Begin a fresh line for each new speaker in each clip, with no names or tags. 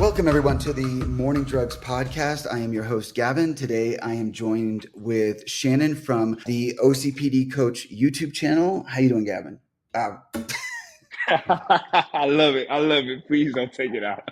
Welcome, everyone, to the Morning Drugs Podcast. I am your host, Gavin. Today, I am joined with Shannon from the OCPD Coach YouTube channel. How you doing, Gavin?
I love it. I love it. Please don't take it out.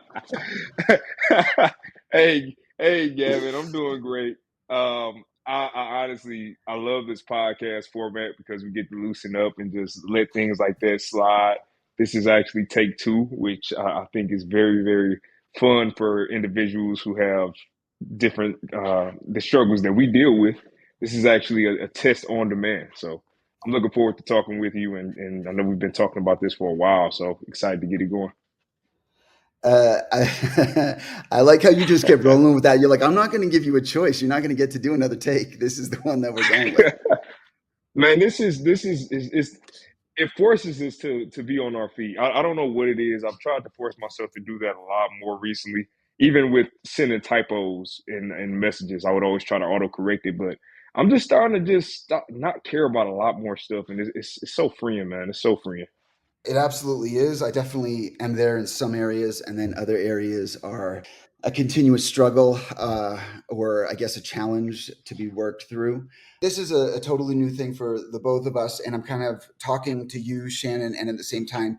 Hey, Gavin, I'm doing great. I honestly, I love this podcast format because we get to loosen up and just let things like that slide. This is actually take two, which I think is very, very fun for individuals who have different the struggles that we deal with. This is actually a test on demand. So I'm looking forward to talking with you, and I know we've been talking about this for a while, so excited to get it going.
I like how you just kept rolling with that. You're like, I'm not going to give you a choice. You're not going to get to do another take. This is the one that we're going with.
Man, this is it forces us to be on our feet. I don't know what it is. I've tried to force myself to do that a lot more recently. Even with sending typos in messages, I would always try to autocorrect it, but I'm just starting to just stop, not care about a lot more stuff, and it's so freeing, man. It's so freeing.
It absolutely is. I definitely am there in some areas, and then other areas are a continuous struggle, or I guess a challenge to be worked through. This is a totally new thing for the both of us, and I'm kind of talking to you, Shannon, and at the same time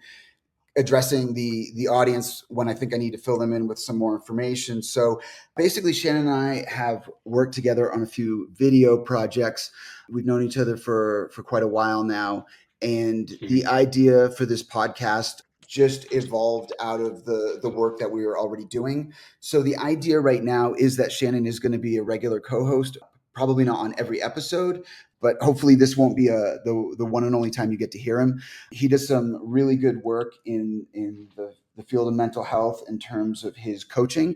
addressing the audience when I think I need to fill them in with some more information. So basically, Shannon and I have worked together on a few video projects. We've known each other for quite a while now. And the idea for this podcast just evolved out of the work that we were already doing. So the idea right now is that Shannon is going to be a regular co-host, probably not on every episode, but hopefully this won't be the one and only time you get to hear him. He does some really good work in the field of mental health in terms of his coaching.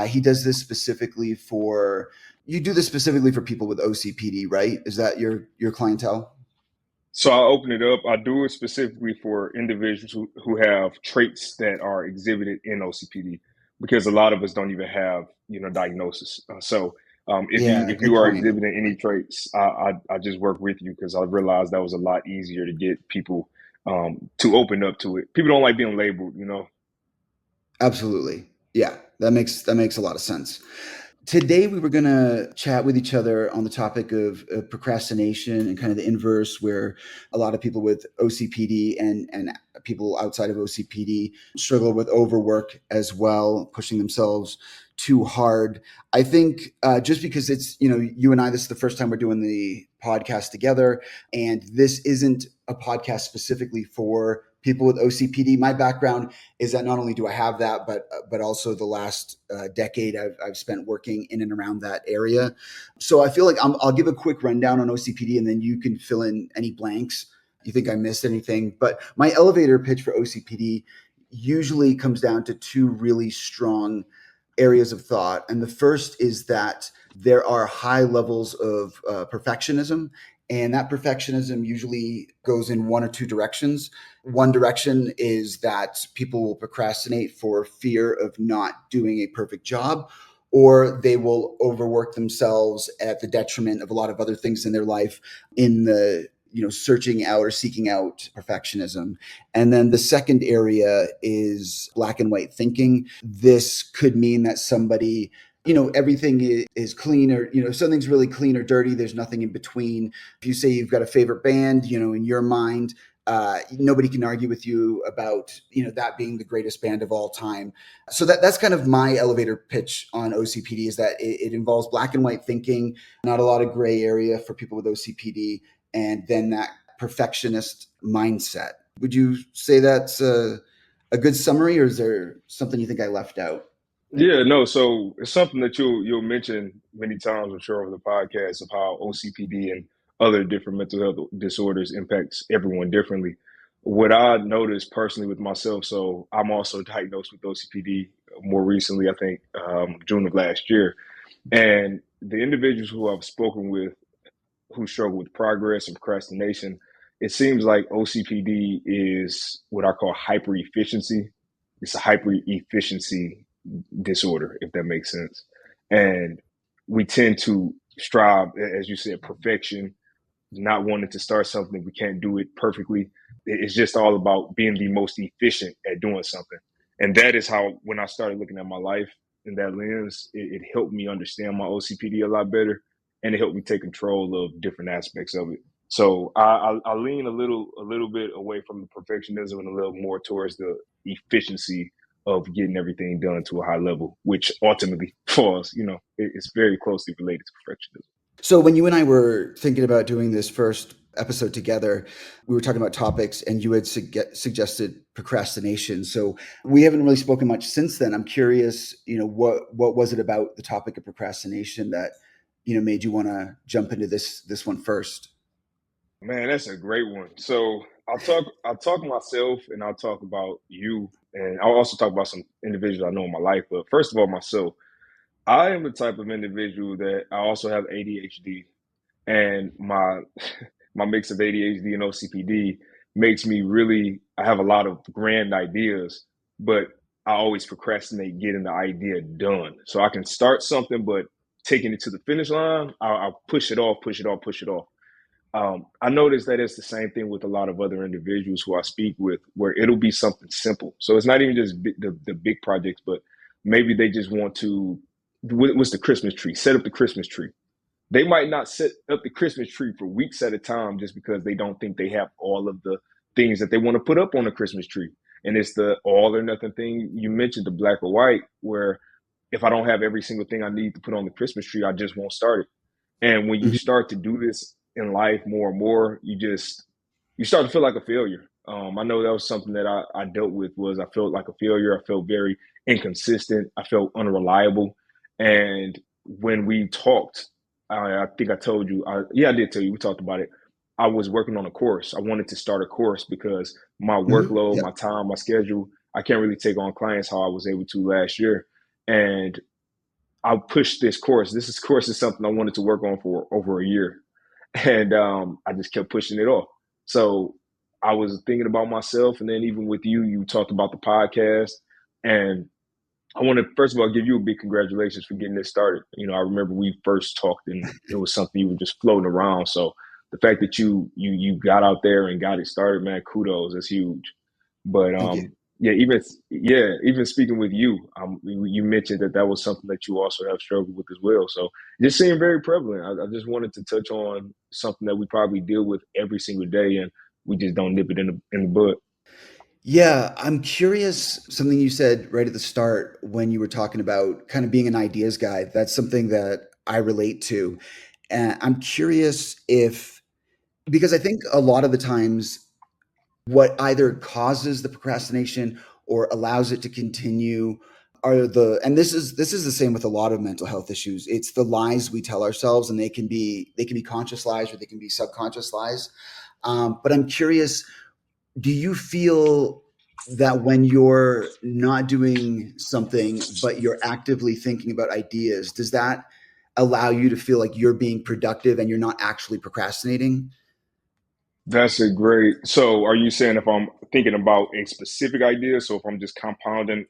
He does this specifically for you do this specifically for people with OCPD, right? Is that your clientele?
So I open it up. I do it specifically for individuals who have traits that are exhibited in OCPD, because a lot of us don't even have, diagnosis. If you
Yeah,
if you
good
are
point.
exhibiting any traits, I just work with you because I realized that was a lot easier to get people to open up to it. People don't like being labeled.
Absolutely. Yeah, that makes a lot of sense. Today, we were going to chat with each other on the topic of procrastination and kind of the inverse, where a lot of people with OCPD and people outside of OCPD struggle with overwork as well, pushing themselves too hard. I think just because it's, you and I, this is the first time we're doing the podcast together, and this isn't a podcast specifically for people with OCPD. My background is that not only do I have that, but also the last decade I've spent working in and around that area. So I feel like I'll give a quick rundown on OCPD, and then you can fill in any blanks you think I missed anything. But my elevator pitch for OCPD usually comes down to two really strong areas of thought. And the first is that there are high levels of perfectionism. And that perfectionism usually goes in one or two directions. One direction is that people will procrastinate for fear of not doing a perfect job, or they will overwork themselves at the detriment of a lot of other things in their life in the searching out or seeking out perfectionism. And then the second area is black and white thinking. This could mean that somebody, everything is clean, or, something's really clean or dirty. There's nothing in between. If you say you've got a favorite band, in your mind, nobody can argue with you about, that being the greatest band of all time. So that's kind of my elevator pitch on OCPD, is that it involves black and white thinking, not a lot of gray area for people with OCPD, and then that perfectionist mindset. Would you say that's a good summary, or is there something you think I left out?
Yeah, no. So it's something that you'll mention many times, I'm sure, over the podcast, of how OCPD and other different mental health disorders impacts everyone differently. What I noticed personally with myself, so I'm also diagnosed with OCPD more recently, I think June of last year, and the individuals who I've spoken with who struggle with progress and procrastination, it seems like OCPD is what I call hyper efficiency. It's a hyper efficiency disorder, if that makes sense. And we tend to strive, as you said, perfection, not wanting to start something if we can't do it perfectly. It's just all about being the most efficient at doing something. And that is how, when I started looking at my life in that lens, it helped me understand my OCPD a lot better, and it helped me take control of different aspects of it. So I lean a little bit away from the perfectionism and a little more towards the efficiency of getting everything done to a high level, which ultimately falls, it's very closely related to perfectionism.
So when you and I were thinking about doing this first episode together, we were talking about topics, and you had suggested procrastination. So we haven't really spoken much since then. I'm curious, what was it about the topic of procrastination that made you want to jump into this one first?
Man, that's a great one. So I'll talk myself, and I'll talk about you, and I'll also talk about some individuals I know in my life. But first of all, myself, I am the type of individual that I also have ADHD, and my my mix of ADHD and OCPD makes me really. I have a lot of grand ideas, but I always procrastinate getting the idea done. So I can start something, but taking it to the finish line, I'll push it off, push it off, push it off. I noticed that it's the same thing with a lot of other individuals who I speak with, where it'll be something simple. So it's not even just the big projects, but maybe they just want to. What's the Christmas tree? Set up the Christmas tree. They might not set up the Christmas tree for weeks at a time just because they don't think they have all of the things that they want to put up on the Christmas tree. And it's the all or nothing thing you mentioned, the black or white, where if I don't have every single thing I need to put on the Christmas tree, I just won't start it. And when you
Mhm.
start to do this in life more and more, you start to feel like a failure. I know that was something that I dealt with. Was I felt like a failure. I felt very inconsistent. I felt unreliable. And when we talked, I think I told you. Yeah, I did tell you. We talked about it. I was working on a course. I wanted to start a course because my workload, my
Yep.
time, my schedule, I can't really take on clients how I was able to last year. And I pushed this course. Course is something I wanted to work on for over a year, and I just kept pushing it off. So I was thinking about myself, and then even with you, you talked about the podcast, and I want to first of all give you a big congratulations for getting this started. I remember we first talked, and it was something you were just floating around. So the fact that you got out there and got it started, man, kudos. That's huge. But
Thank you.
even speaking with you, you mentioned that was something that you also have struggled with as well. So it just seemed very prevalent. I just wanted to touch on something that we probably deal with every single day, and we just don't nip it in the bud.
Yeah, I'm curious. Something you said right at the start when you were talking about kind of being an ideas guy. That's something that I relate to. And I'm curious if, because I think a lot of the times what either causes the procrastination or allows it to continue are and this is the same with a lot of mental health issues. It's the lies we tell ourselves, and they can be conscious lies or they can be subconscious lies. But I'm curious, do you feel that when you're not doing something but you're actively thinking about ideas, does that allow you to feel like you're being productive and you're not actually procrastinating?
That's a great. So, are you saying if I'm thinking about a specific idea, so if I'm just compounding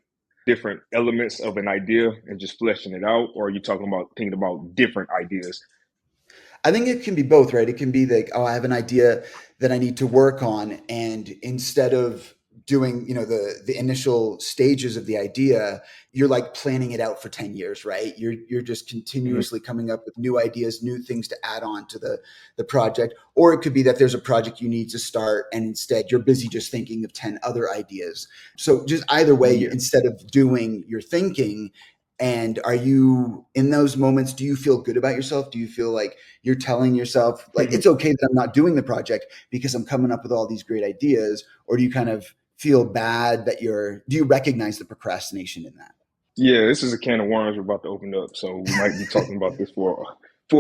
different elements of an idea and just fleshing it out, or are you talking about thinking about different ideas?
I think it can be both, right? It can be like, oh, I have an idea that I need to work on, and instead of doing, the initial stages of the idea, you're like planning it out for 10 years, right? You're just
Mhm.
continuously coming up with new ideas, new things to add on to the project. Or it could be that there's a project you need to start, and instead you're busy just thinking of 10 other ideas. So just either way,
Yeah.
instead of doing your thinking. And are you in those moments, do you feel good about yourself? Do you feel like you're telling yourself like it's okay that I'm not doing the project because I'm coming up with all these great ideas? Or do you kind of feel bad that do you recognize the procrastination in that?
Yeah, this is a can of worms we're about to open up, so we might be talking about this for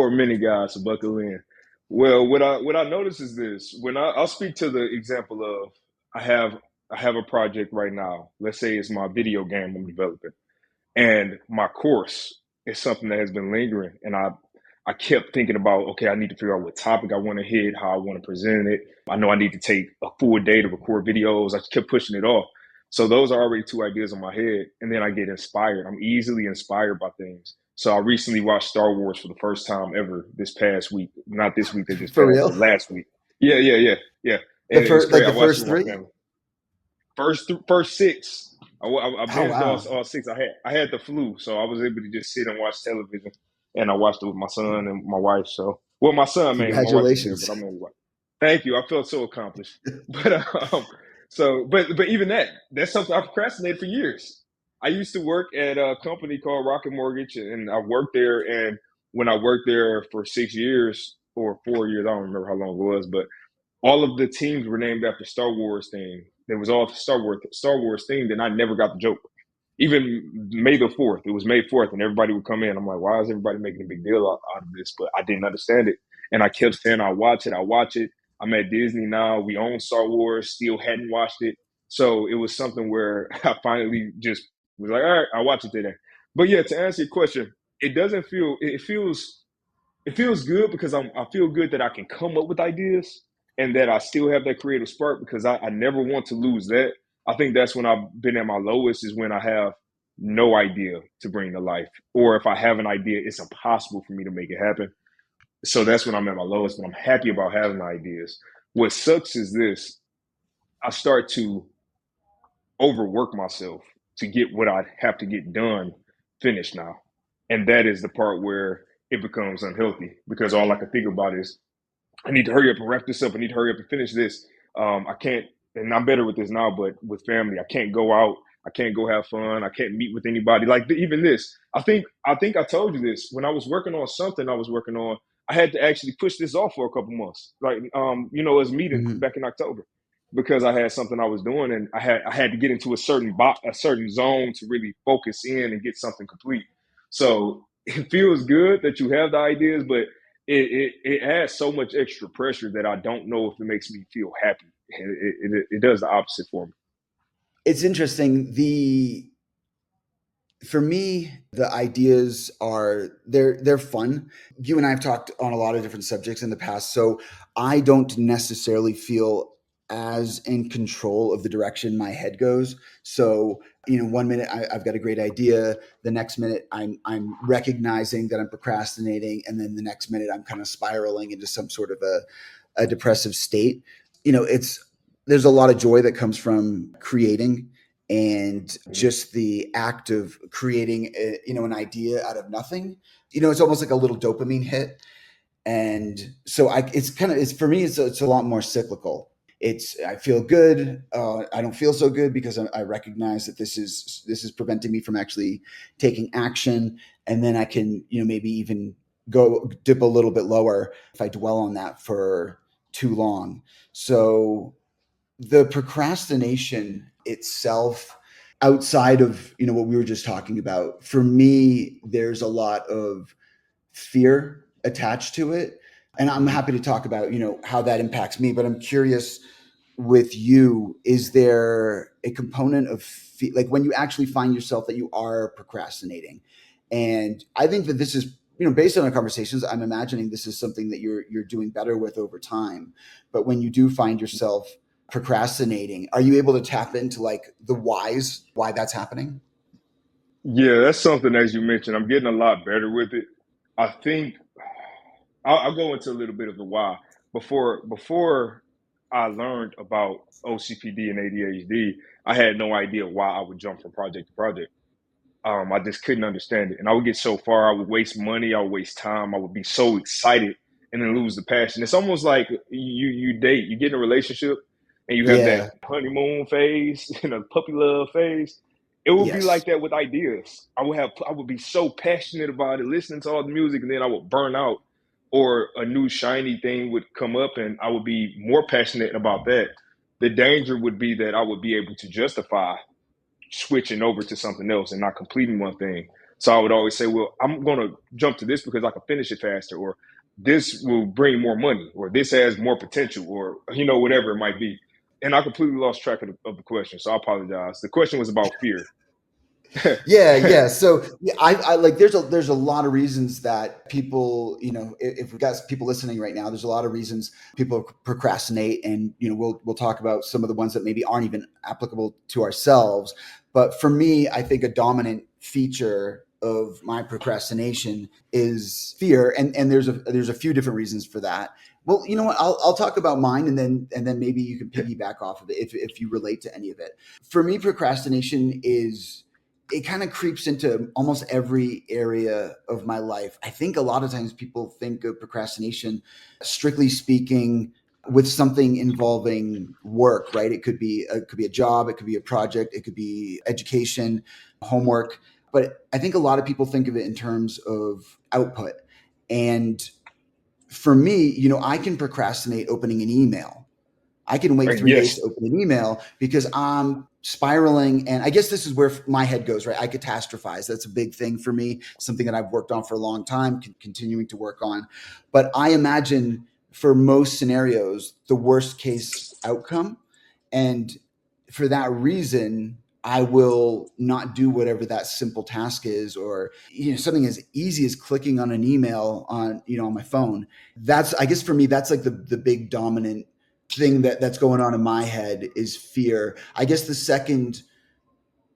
a minute, guys. So buckle in. Well, what I notice is this: I'll speak to the example of I have I have a project right now. Let's say it's my video game I'm developing, and my course is something that has been lingering, and I kept thinking about, okay, I need to figure out what topic I want to hit, how I want to present it. I know I need to take a full day to record videos. I just kept pushing it off. So those are already two ideas in my head. And then I get inspired. I'm easily inspired by things. So I recently watched Star Wars for the first time ever this past week. Not this week that just
For
passed,
real?
but last week. Yeah.
The
And it's
first, like
great. I
the
watched it
first
with my
three?
family. First six. I
Oh,
binged
wow.
all six. I had the flu, so I was able to just sit and watch television, and I watched it with my son and my wife. So, well, my son mainly. My wife was there, but
Congratulations.
I mainly watched. Thank you. I felt so accomplished. But but even that's something I procrastinated for years. I used to work at a company called Rocket Mortgage, and I worked there. And when I worked there for 6 years or 4 years, I don't remember how long it was, but all of the teams were named after Star Wars theme. It was all Star Wars themed, and I never got the joke. Even May the 4th, it was May 4th, and everybody would come in. I'm like, why is everybody making a big deal out of this? But I didn't understand it. And I kept saying, I watch it, I watch it. I'm at Disney now. We own Star Wars, still hadn't watched it. So it was something where I finally just was like, all right, I'll watch it today. But yeah, to answer your question, it doesn't feel, it feels good because I feel good that I can come up with ideas and that I still have that creative spark because I never want to lose that. I think that's when I've been at my lowest is when I have no idea to bring to life. Or if I have an idea, it's impossible for me to make it happen. So that's when I'm at my lowest, but I'm happy about having ideas. What sucks is this. I start to overwork myself to get what I have to get done finished now. And that is the part where it becomes unhealthy because all I can think about is I need to hurry up and wrap this up. I need to hurry up and finish this. I can't, and I'm better with this now, but with family, I can't go out. I can't go have fun. I can't meet with anybody. Like even this, I think I told you this when I was working on something I was working on. I had to actually push this off for a couple months, like as meeting
Mhm.
back in October, because I had something I was doing, and I had to get into a certain zone to really focus in and get something complete. So it feels good that you have the ideas, but it adds so much extra pressure that I don't know if it makes me feel happy. It does the opposite for me.
It's interesting. The For me, the ideas are they're fun. You and I have talked on a lot of different subjects in the past, so I don't necessarily feel as in control of the direction my head goes. So, one minute I've got a great idea, the next minute I'm recognizing that I'm procrastinating, and then the next minute I'm kind of spiraling into some sort of a depressive state. It's There's a lot of joy that comes from creating, and
Mhm.
just the act of creating an idea out of nothing. It's almost like a little dopamine hit. And so it's for me, it's a lot more cyclical. I feel good, I don't feel so good because I recognize that this is preventing me from actually taking action. And then I can maybe even go dip a little bit lower if I dwell on that for too long. So the procrastination itself, outside of what we were just talking about, for me there's a lot of fear attached to it. And I'm
Mhm.
happy to talk about how that impacts me, but I'm curious, with you, is there a component of like when you actually find yourself that you are procrastinating? And I think that this is, based on our conversations, I'm imagining this is something that you're doing better with over time. But when you do find yourself procrastinating, are you able to tap into like the why that's happening?
Yeah, that's something as you mentioned. I'm getting a lot better with it. I think I'll go into a little bit of the why. Before I learned about OCPD and ADHD, I had no idea why I would jump from project to project. I just couldn't understand it. And I would get so far, I would waste money, I would waste time, I would be so excited and then lose the passion. It's almost like you date, you get in a relationship and you have that
Yeah.
honeymoon phase, puppy love phase. It would be
Yes.
like that with ideas. I would be so passionate about it, listening to all the music, and then I would burn out. Or a new shiny thing would come up and I would be more passionate about that. The danger would be that I would be able to justify switching over to something else and not completing one thing. So I would always say, well, I'm going to jump to this because I can finish it faster, or this will bring more money, or this has more potential, or, whatever it might be. And I completely lost track of the question. So I apologize. The question was about fear.
Yeah, yeah. So yeah, I like there's a lot of reasons that people, if we got people listening right now, there's a lot of reasons people procrastinate, and we'll talk about some of the ones that maybe aren't even applicable to ourselves. But for me, I think a dominant feature of my procrastination is fear, and there's a few different reasons for that. Well, you know what? I'll talk about mine, and then maybe you can piggyback off of it if you relate to any of it. For me, procrastination is it kind of creeps into almost every area of my life. I think a lot of times people think of procrastination, strictly speaking, with something involving work, right? It could be a job, it could be a project, it could be education, homework. But I think a lot of people think of it in terms of output. And for me, I can procrastinate opening an email. I can wait 3 days
Yes.
to open an email because I'm spiraling. And I guess this is where my head goes, right? I catastrophize. That's a big thing for me, something that I've worked on for a long time, continuing to work on. But I imagine for most scenarios, the worst case outcome. And for that reason, I will not do whatever that simple task is, or something as easy as clicking on an email on my phone. That's, I guess for me, that's like the big dominant thing that's going on in my head is fear. I guess the second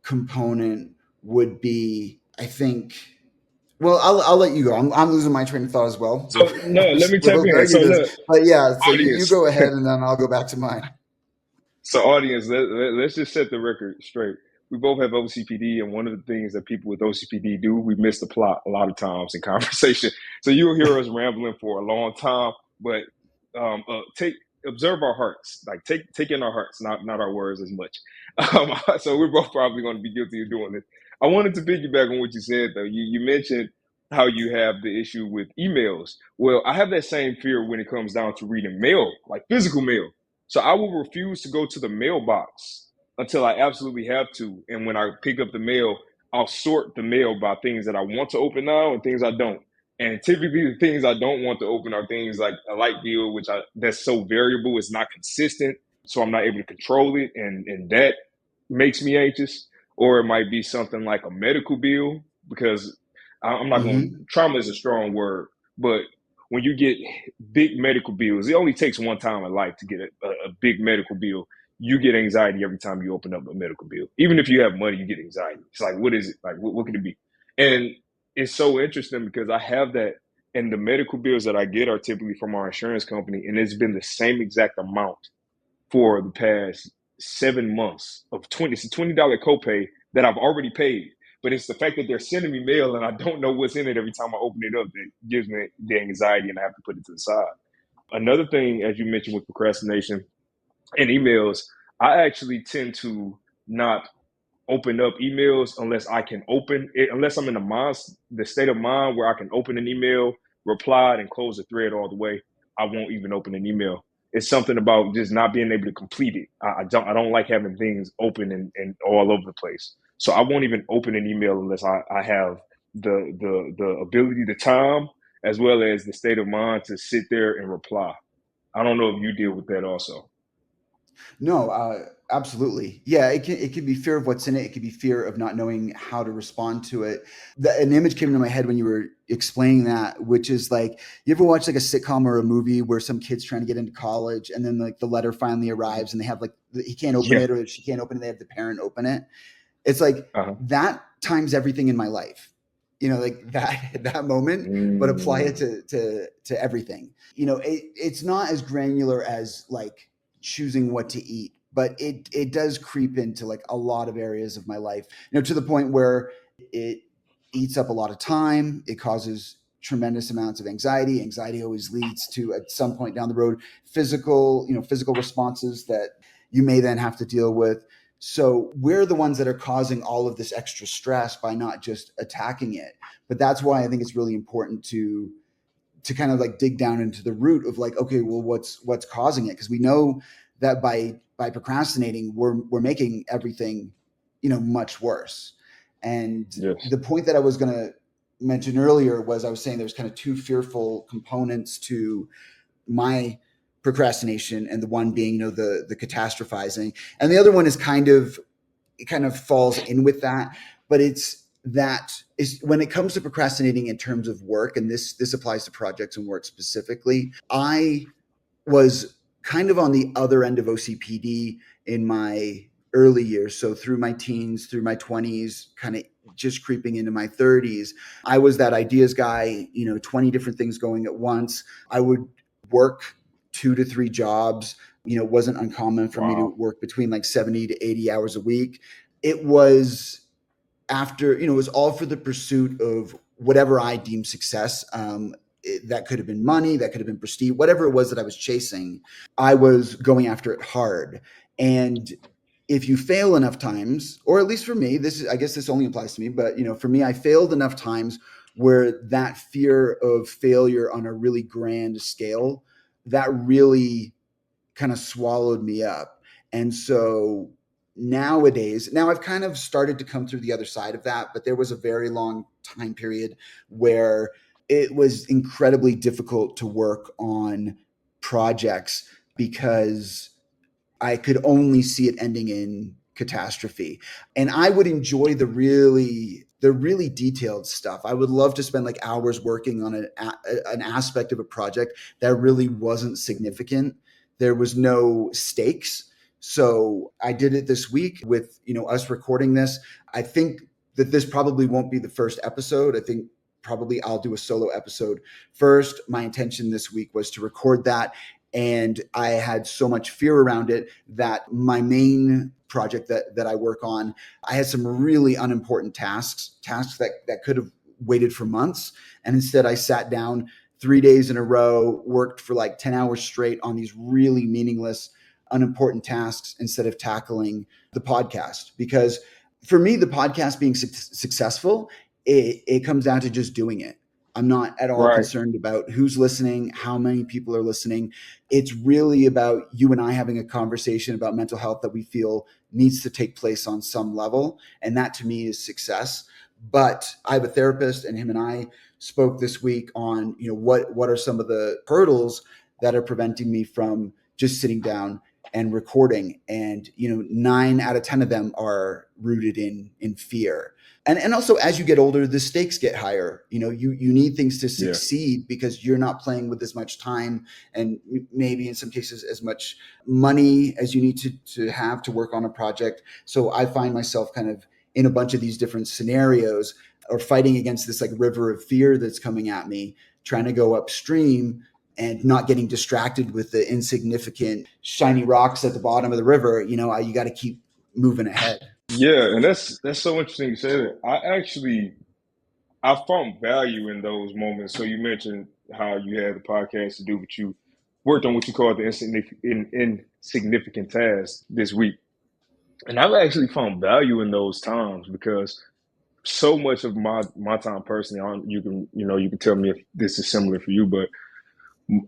component would be, I think. Well, I'll let you go. I'm losing my train of thought as well.
So no, let me
We're
tap
both
in.
very
So
into this,
look,
but yeah. So you
audience.
go ahead, and then I'll go back to mine.
So, audience, let's just set the record straight. We both have OCPD, and one of the things that people with OCPD do, we miss the plot a lot of times in conversation. So you'll hear us rambling for a long time, but take observe our hearts, like take in our hearts, not our words as much. So we're both probably going to be guilty of doing this. I wanted to piggyback on what you said, though. You mentioned how you have the issue with emails. Well, I have that same fear when it comes down to reading mail, like physical mail. So I will refuse to go to the mailbox until I absolutely have to. And when I pick up the mail, I'll sort the mail by things that I want to open now and things I don't. And typically the things I don't want to open are things like a light bill, that's so variable, it's not consistent. So I'm not able to control it. And that makes me anxious. Or it might be something like a medical bill, because I'm not going
Hmm.
trauma is a strong word, but when you get big medical bills, it only takes one time in life to get a big medical bill. You get anxiety every time you open up a medical bill. Even if you have money, you get anxiety. It's like, what is it? Like, what could it be? And it's so interesting because I have that, and the medical bills that I get are typically from our insurance company, and it's been the same exact amount for the past 7 months of it's a $20 copay that I've already paid. But it's the fact that they're sending me mail and I don't know what's in it every time I open it up that gives me the anxiety, and I have to put it to the side. Another thing, as you mentioned, with procrastination and emails, I actually tend to not open up emails unless I can open it, unless I'm in the state of mind where I can open an email, reply, and close the thread all the way. I won't even open an email. It's something about just not being able to complete it. I don't like having things open and all over the place. So I won't even open an email unless I have the ability, the time, as well as the state of mind to sit there and reply. I don't know if you deal with that also.
No, absolutely. Yeah, it can be fear of what's in it. It could be fear of not knowing how to respond to it. An image came into my head when you were explaining that, which is like, you ever watch like a sitcom or a movie where some kid's trying to get into college, and then like the letter finally arrives, and they have like he can't open
Yeah.
it, or she can't open it. They have the parent open it. It's like
Uh-huh.
that times everything in my life. Like that moment, but apply it
Mm,
to everything. It's not as granular as like choosing what to eat, but it does creep into like a lot of areas of my life. To the point where it eats up a lot of time. It causes tremendous amounts of anxiety. Anxiety always leads to, at some point down the road, physical responses that you may then have to deal with. So we're the ones that are causing all of this extra stress by not just attacking it. But that's why I think it's really important to kind of like dig down into the root of like, okay, well, what's causing it? Because we know that by procrastinating, we're making everything, much worse. And
yes.
the point that I was going to mention earlier was, I was saying there's kind of two fearful components to my procrastination, and the one being, the catastrophizing, and the other one is it kind of falls in with that. But it's that is when it comes to procrastinating in terms of work, and this applies to projects and work specifically. I was kind of on the other end of OCPD in my early years. So through my teens, through my 20s, kind of just creeping into my 30s, I was that ideas guy, 20 different things going at once. I would work 2 to 3 jobs. It wasn't uncommon for me to
Wow.
work between like 70 to 80 hours a week. It was after, it was all for the pursuit of whatever I deemed success. That could have been money, that could have been prestige, whatever it was that I was chasing. I was going after it hard. And if you fail enough times, or at least for me, I guess this only applies to me, but for me, I failed enough times where that fear of failure on a really grand scale, that really kind of swallowed me up. And so now I've kind of started to come through the other side of that, but there was a very long time period where it was incredibly difficult to work on projects because I could only see it ending in catastrophe. And I would enjoy the really detailed stuff. I would love to spend like hours working on an aspect of a project that really wasn't significant. There was no stakes. So I did it this week with, us recording this. I think that this probably won't be the first episode. I think probably I'll do a solo episode first. My intention this week was to record that, and I had so much fear around it that my main project that I work on, I had some really unimportant tasks that could have waited for months. And instead I sat down 3 days in a row, worked for like 10 hours straight on these really meaningless, unimportant tasks instead of tackling the podcast. Because for me, the podcast being successful, it comes down to just doing it. I'm not at all
Right.
concerned about who's listening, how many people are listening. It's really about you and I having a conversation about mental health that we feel needs to take place on some level. And that to me is success. But I have a therapist, and him and I spoke this week on, what are some of the hurdles that are preventing me from just sitting down and recording. And 9 out of 10 of them are rooted in fear. And also, as you get older, the stakes get higher. You need things to
Yeah.
succeed because you're not playing with as much time and maybe in some cases as much money as you need to have to work on a project. So I find myself kind of in a bunch of these different scenarios, or fighting against this like river of fear that's coming at me, trying to go upstream and not getting distracted with the insignificant shiny rocks at the bottom of the river. You got to keep moving ahead.
Yeah, and that's so interesting you said it. I found value in those moments. So you mentioned how you had the podcast to do, but you worked on what you call the insignificant tasks this week. And I've actually found value in those times because so much of my time personally, you can tell me if this is similar for you, but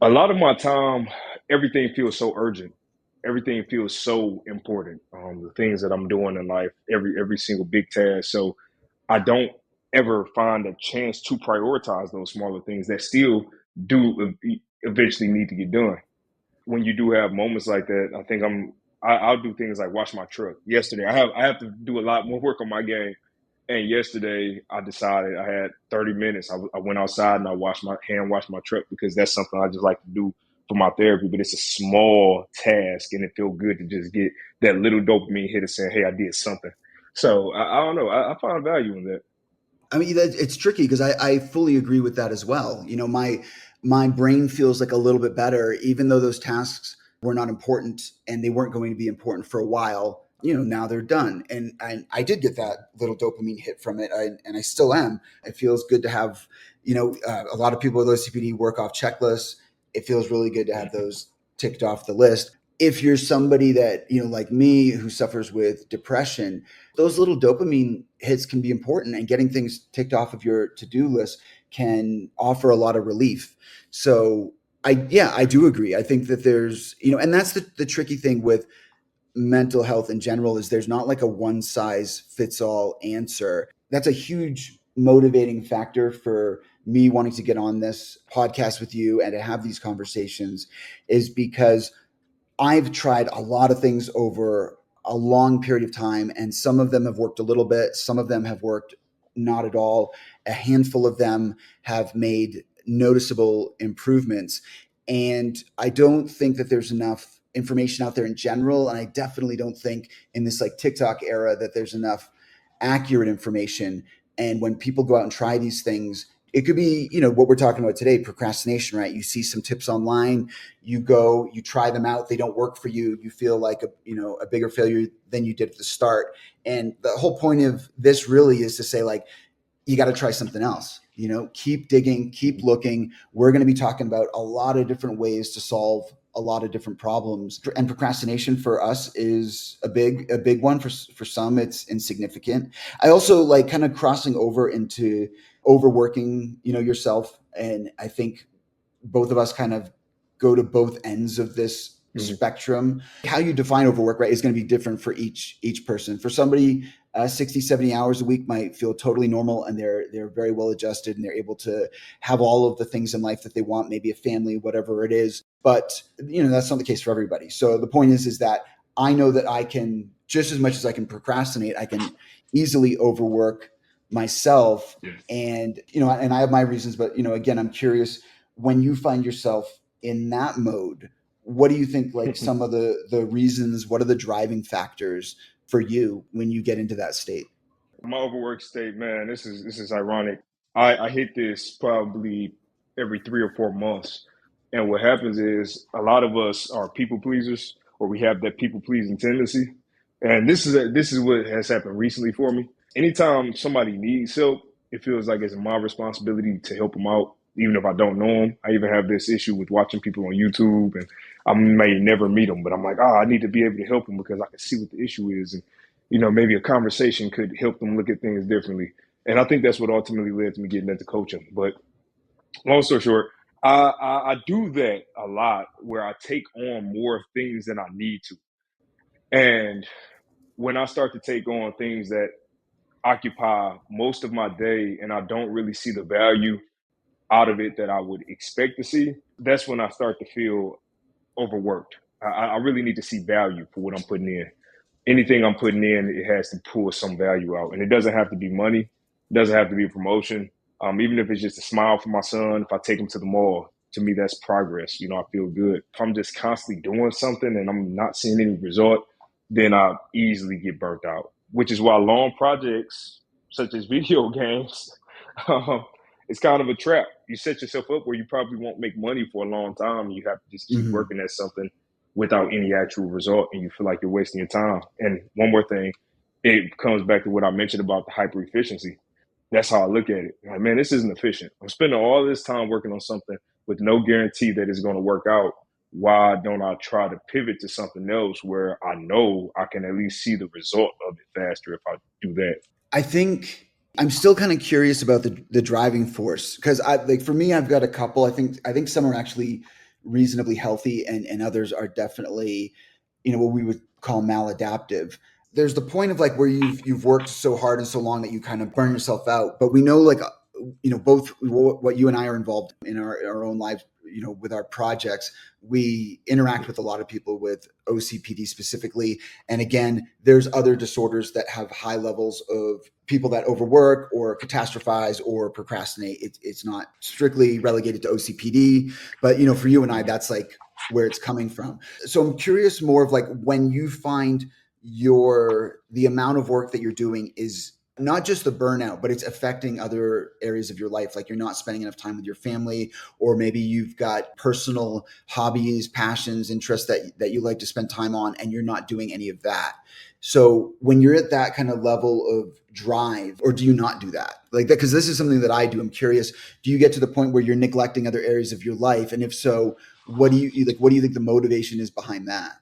a lot of my time, everything feels so urgent. Everything feels so important. The things that I'm doing in life, every single big task. So I don't ever find a chance to prioritize those smaller things that still do eventually need to get done. When you do have moments like that, I think I'll do things like wash my truck. Yesterday, I have to do a lot more work on my game. And yesterday, I decided I had 30 minutes. I went outside and I washed my truck because that's something I just like to do for my therapy. But it's a small task, and it feels good to just get that little dopamine hit of saying, "Hey, I did something." So I don't know. I find value in that.
I mean, it's tricky because I fully agree with that as well. My brain feels like a little bit better, even though those tasks were not important and they weren't going to be important for a while. Now they're done, and I did get that little dopamine hit from it, and I still am. It feels good to have, a lot of people with OCPD work off checklists. It feels really good to have those ticked off the list. If you're somebody that, like me, who suffers with depression, those little dopamine hits can be important, and getting things ticked off of your to-do list can offer a lot of relief. So I do agree. I think that there's, and that's the tricky thing with mental health in general, is there's not like a one size fits all answer. That's a huge motivating factor for me wanting to get on this podcast with you and to have these conversations, is because I've tried a lot of things over a long period of time, and some of them have worked a little bit, some of them have worked not at all. A handful of them have made noticeable improvements. And I don't think that there's enough information out there in general. And I definitely don't think in this like TikTok era that there's enough accurate information. And when people go out and try these things, It could be, what we're talking about today, procrastination, right? You see some tips online, you go, you try them out, they don't work for you. You feel like a bigger failure than you did at the start. And the whole point of this really is to say, like, you got to try something else. Keep digging, keep looking. We're going to be talking about a lot of different ways to solve a lot of different problems. And procrastination for us is a big one. For some, it's insignificant. I also like kind of crossing over into overworking, yourself. And I think both of us kind of go to both ends of this
Mhm.
spectrum. How you define overwork, right, is going to be different for each person. For somebody, 60, 70 hours a week might feel totally normal, and they're very well adjusted, and they're able to have all of the things in life that they want, maybe a family, whatever it is. But that's not the case for everybody. So the point is that I know that I can, just as much as I can procrastinate, I can easily overwork myself.
Yeah.
And I have my reasons, but again, I'm curious, when you find yourself in that mode, what do you think, like, some of the reasons, what are the driving factors for you when you get into that state?
My overwork state, man, this is ironic. I hit this probably every 3 or 4 months. And what happens is a lot of us are people pleasers, or we have that people pleasing tendency. And this is what has happened recently for me. Anytime somebody needs help, it feels like it's my responsibility to help them out, even if I don't know them. I even have this issue with watching people on YouTube, and I may never meet them, but I'm like, I need to be able to help them because I can see what the issue is. And maybe a conversation could help them look at things differently. And I think that's what ultimately led to me getting into coaching. But long story short, I do that a lot where I take on more things than I need to. And when I start to take on things that occupy most of my day and I don't really see the value out of it that I would expect to see, that's when I start to feel overworked. I really need to see value for what I'm putting in. Anything I'm putting in, it has to pull some value out. And it doesn't have to be money. It doesn't have to be a promotion. Even if it's just a smile for my son, if I take him to the mall, to me, that's progress. I feel good. If I'm just constantly doing something and I'm not seeing any result, then I easily get burnt out, which is why long projects such as video games, um, it's kind of a trap. You set yourself up where you probably won't make money for a long time. And you have to just keep
Mm-hmm.
working at something without any actual result, and you feel like you're wasting your time. And one more thing, it comes back to what I mentioned about the hyper efficiency. That's how I look at it. Like, man, this isn't efficient. I'm spending all this time working on something with no guarantee that it's going to work out. Why don't I try to pivot to something else where I know I can at least see the result of it faster if I do that?
I think I'm still kind of curious about the driving force, because I, like, for me, I've got a couple. I think some are actually reasonably healthy, and others are definitely, what we would call maladaptive. There's the point of, like, where you've worked so hard and so long that you kind of burn yourself out. But we know, like, both what you and I are involved in our own lives, with our projects, we interact with a lot of people with OCPD specifically. And again, there's other disorders that have high levels of people that overwork or catastrophize or procrastinate. It's not strictly relegated to OCPD, but for you and I, that's like where it's coming from. So I'm curious more of, like, when you find the amount of work that you're doing is not just the burnout, but it's affecting other areas of your life. Like, you're not spending enough time with your family, or maybe you've got personal hobbies, passions, interests that you like to spend time on, and you're not doing any of that. So when you're at that kind of level of drive, or do you not do that like that? Because this is something that I do. I'm curious. Do you get to the point where you're neglecting other areas of your life? And if so, what do you like? What do you think the motivation is behind that?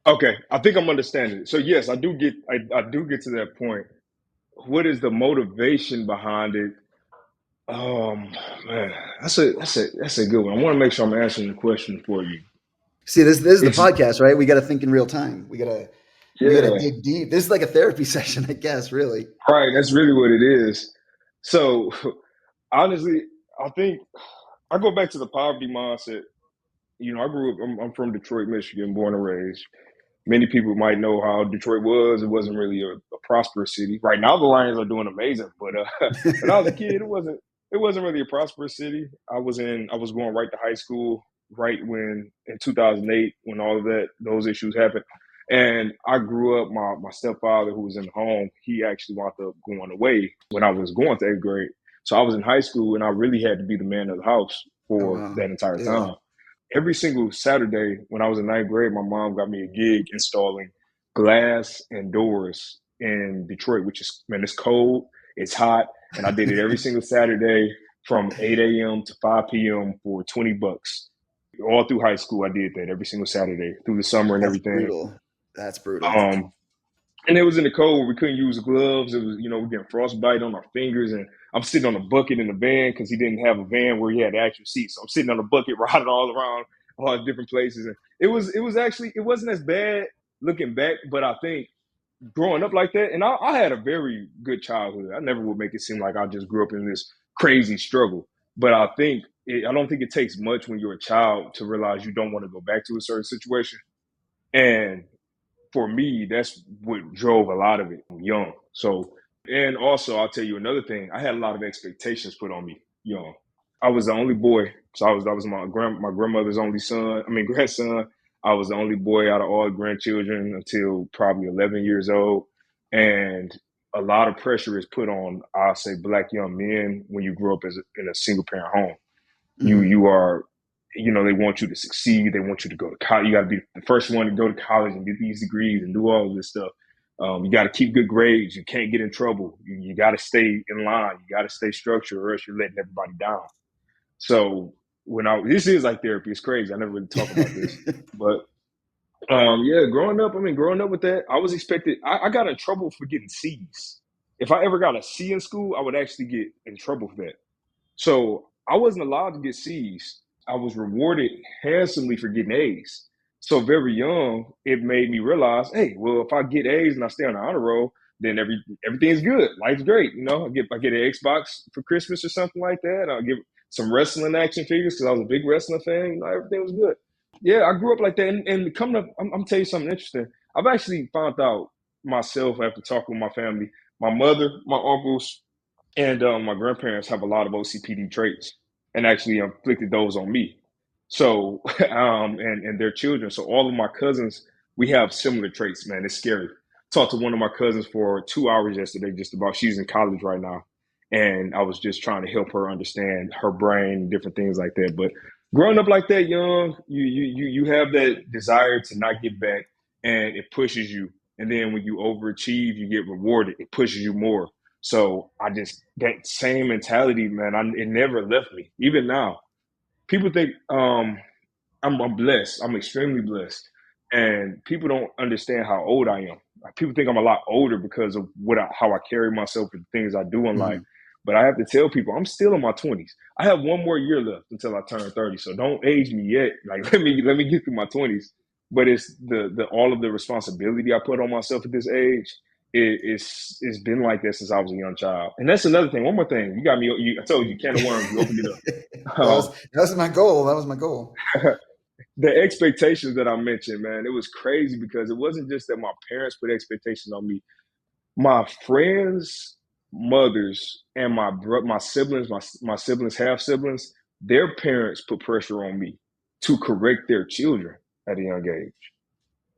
Okay, I think I'm understanding it. So yes, I do get to that point. What is the motivation behind it? Um, man, that's a good one. I want to make sure I'm answering the question for you.
See, this is the
It's
podcast, right? We got to think in real time. We gotta
Yeah,
dig deep. This is like a therapy session, I guess. Really.
right. That's really what it is. So honestly, I think I go back to the poverty mindset. I grew up. I'm from Detroit, Michigan, born and raised. Many people might know how Detroit was. It wasn't really a prosperous city. Right now, the Lions are doing amazing, but when I was a kid, it wasn't really a prosperous city. I was going right to high school right when in 2008 when all of those issues happened, and I grew up. My stepfather, who was in the home, he actually wound up going away when I was going to eighth grade. So I was in high school and I really had to be the man of the house
Oh
for
wow.
that entire
Yeah.
time. Every single Saturday when I was in ninth grade, my mom got me a gig installing glass and doors in Detroit, which is, man, it's cold, it's hot, and I did it every single Saturday from 8 a.m. to 5 p.m. for $20. All through high school, I did that every single Saturday through the summer and
That's
everything.
brutal. That's brutal.
Um, and it was in the cold where we couldn't use gloves. It was, we're getting frostbite on our fingers. And I'm sitting on a bucket in the van because he didn't have a van where he had the actual seats. So I'm sitting on a bucket riding all around all the different places. And it was actually, it wasn't as bad looking back, but I think growing up like that, and I had a very good childhood. I never would make it seem like I just grew up in this crazy struggle. But I don't think it takes much when you're a child to realize you don't want to go back to a certain situation. And for me, that's what drove a lot of it young. So, and also, I'll tell you another thing. I had a lot of expectations put on me young. I was the only boy, so I was my grandmother's only son. I mean, grandson. I was the only boy out of all the grandchildren until probably 11 years old, and a lot of pressure is put on, I'll say, black young men when you grow up in a single parent home. you
Mm-hmm.
you are they want you to succeed. They want you to go to college. You got to be the first one to go to college and get these degrees and do all of this stuff. You got to keep good grades. You can't get in trouble. You got to stay in line. You got to stay structured, or else you're letting everybody down. So this is like therapy. It's crazy. I never really talk about this, but yeah, growing up with that, I was expected. I got in trouble for getting C's. If I ever got a C in school, I would actually get in trouble for that. So I wasn't allowed to get C's. I was rewarded handsomely for getting A's. So very young, it made me realize, hey, well, if I get A's and I stay on the honor roll, then everything's good. Life's great. I get an Xbox for Christmas or something like that. I'll get some wrestling action figures because I was a big wrestling fan. Everything was good. Yeah, I grew up like that. And coming up, I'm tell you something interesting. I've actually found out myself after talking with my family. My mother, my uncles, and my grandparents have a lot of OCPD traits and actually inflicted those on me. So, and their children. So all of my cousins, we have similar traits, man. It's scary. Talked to one of my cousins for 2 hours yesterday, just about, she's in college right now. And I was just trying to help her understand her brain and different things like that. But growing up like that young, you have that desire to not get back, and it pushes you. And then when you overachieve, you get rewarded. It pushes you more. So that same mentality, man, it never left me. Even now, people think I'm blessed. I'm extremely blessed, and people don't understand how old I am. Like, people think I'm a lot older because of how I carry myself and things I do in life.
Mm-hmm.
But I have to tell people I'm still in my 20s. I have one more year left until I turn 30. So don't age me yet. Like let me get through my 20s. But it's the all of the responsibility I put on myself at this age. It's been like that since I was a young child. And that's another thing. One more thing. You got me. I told you, can of worms. You opened it up.
That was my goal. That was my goal.
The expectations that I mentioned, man, it was crazy because it wasn't just that my parents put expectations on me. My friends, mothers, and my siblings, my siblings, half siblings, their parents put pressure on me to correct their children at a young age.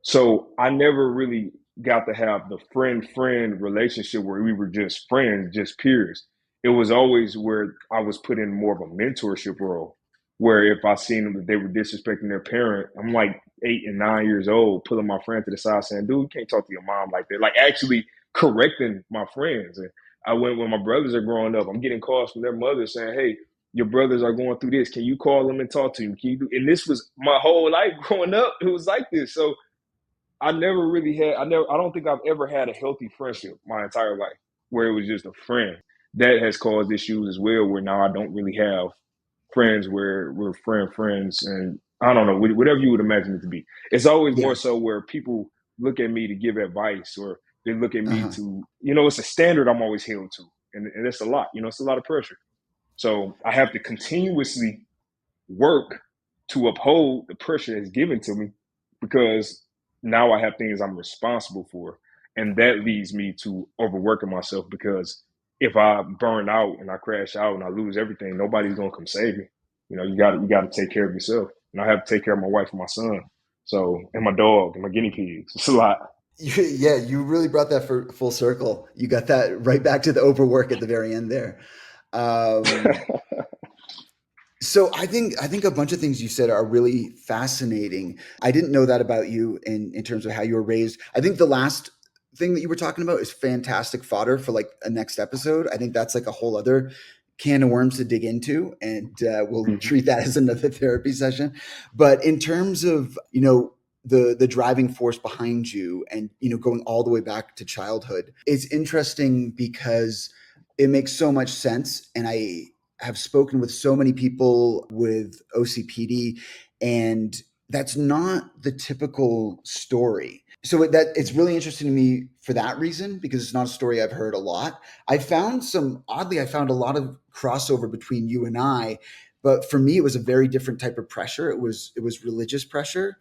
So I never really got to have the friend relationship where we were just friends, just peers. It was always where I was put in more of a mentorship role, where if I seen them that they were disrespecting their parent, I'm like 8 and 9 years old, pulling my friend to the side saying, dude, you can't talk to your mom like that. Like actually correcting my friends. And when my brothers are growing up, I'm getting calls from their mothers saying, hey, your brothers are going through this. Can you call them and talk to them? And this was my whole life growing up. It was like this. So I don't think I've ever had a healthy friendship my entire life where it was just a friend. That has caused issues as well, where now I don't really have friends where we're friends. And I don't know, whatever you would imagine it to be. It's always
Yeah.
more so where people look at me to give advice, or they look at me
Uh-huh.
to, it's a standard I'm always held to. And it's a lot, it's a lot of pressure. So I have to continuously work to uphold the pressure that's given to me, because now I have things I'm responsible for. And that leads me to overworking myself, because if I burn out and I crash out and I lose everything, nobody's gonna come save me. You gotta take care of yourself. And I have to take care of my wife and my son. So, and my dog and my guinea pigs. It's a lot.
You really brought that for full circle. You got that right back to the overwork at the very end there. Um, so I think a bunch of things you said are really fascinating. I didn't know that about you in terms of how you were raised. I think the last thing that you were talking about is fantastic fodder for like a next episode. I think that's like a whole other can of worms to dig into, and we'll
Mhm.
treat that as another therapy session. But in terms of the driving force behind you, and going all the way back to childhood, it's interesting because it makes so much sense, and I have spoken with so many people with OCPD, and that's not the typical story. So it's really interesting to me for that reason, because it's not a story I've heard a lot. I found a lot of crossover between you and I, but for me, it was a very different type of pressure. It was religious pressure,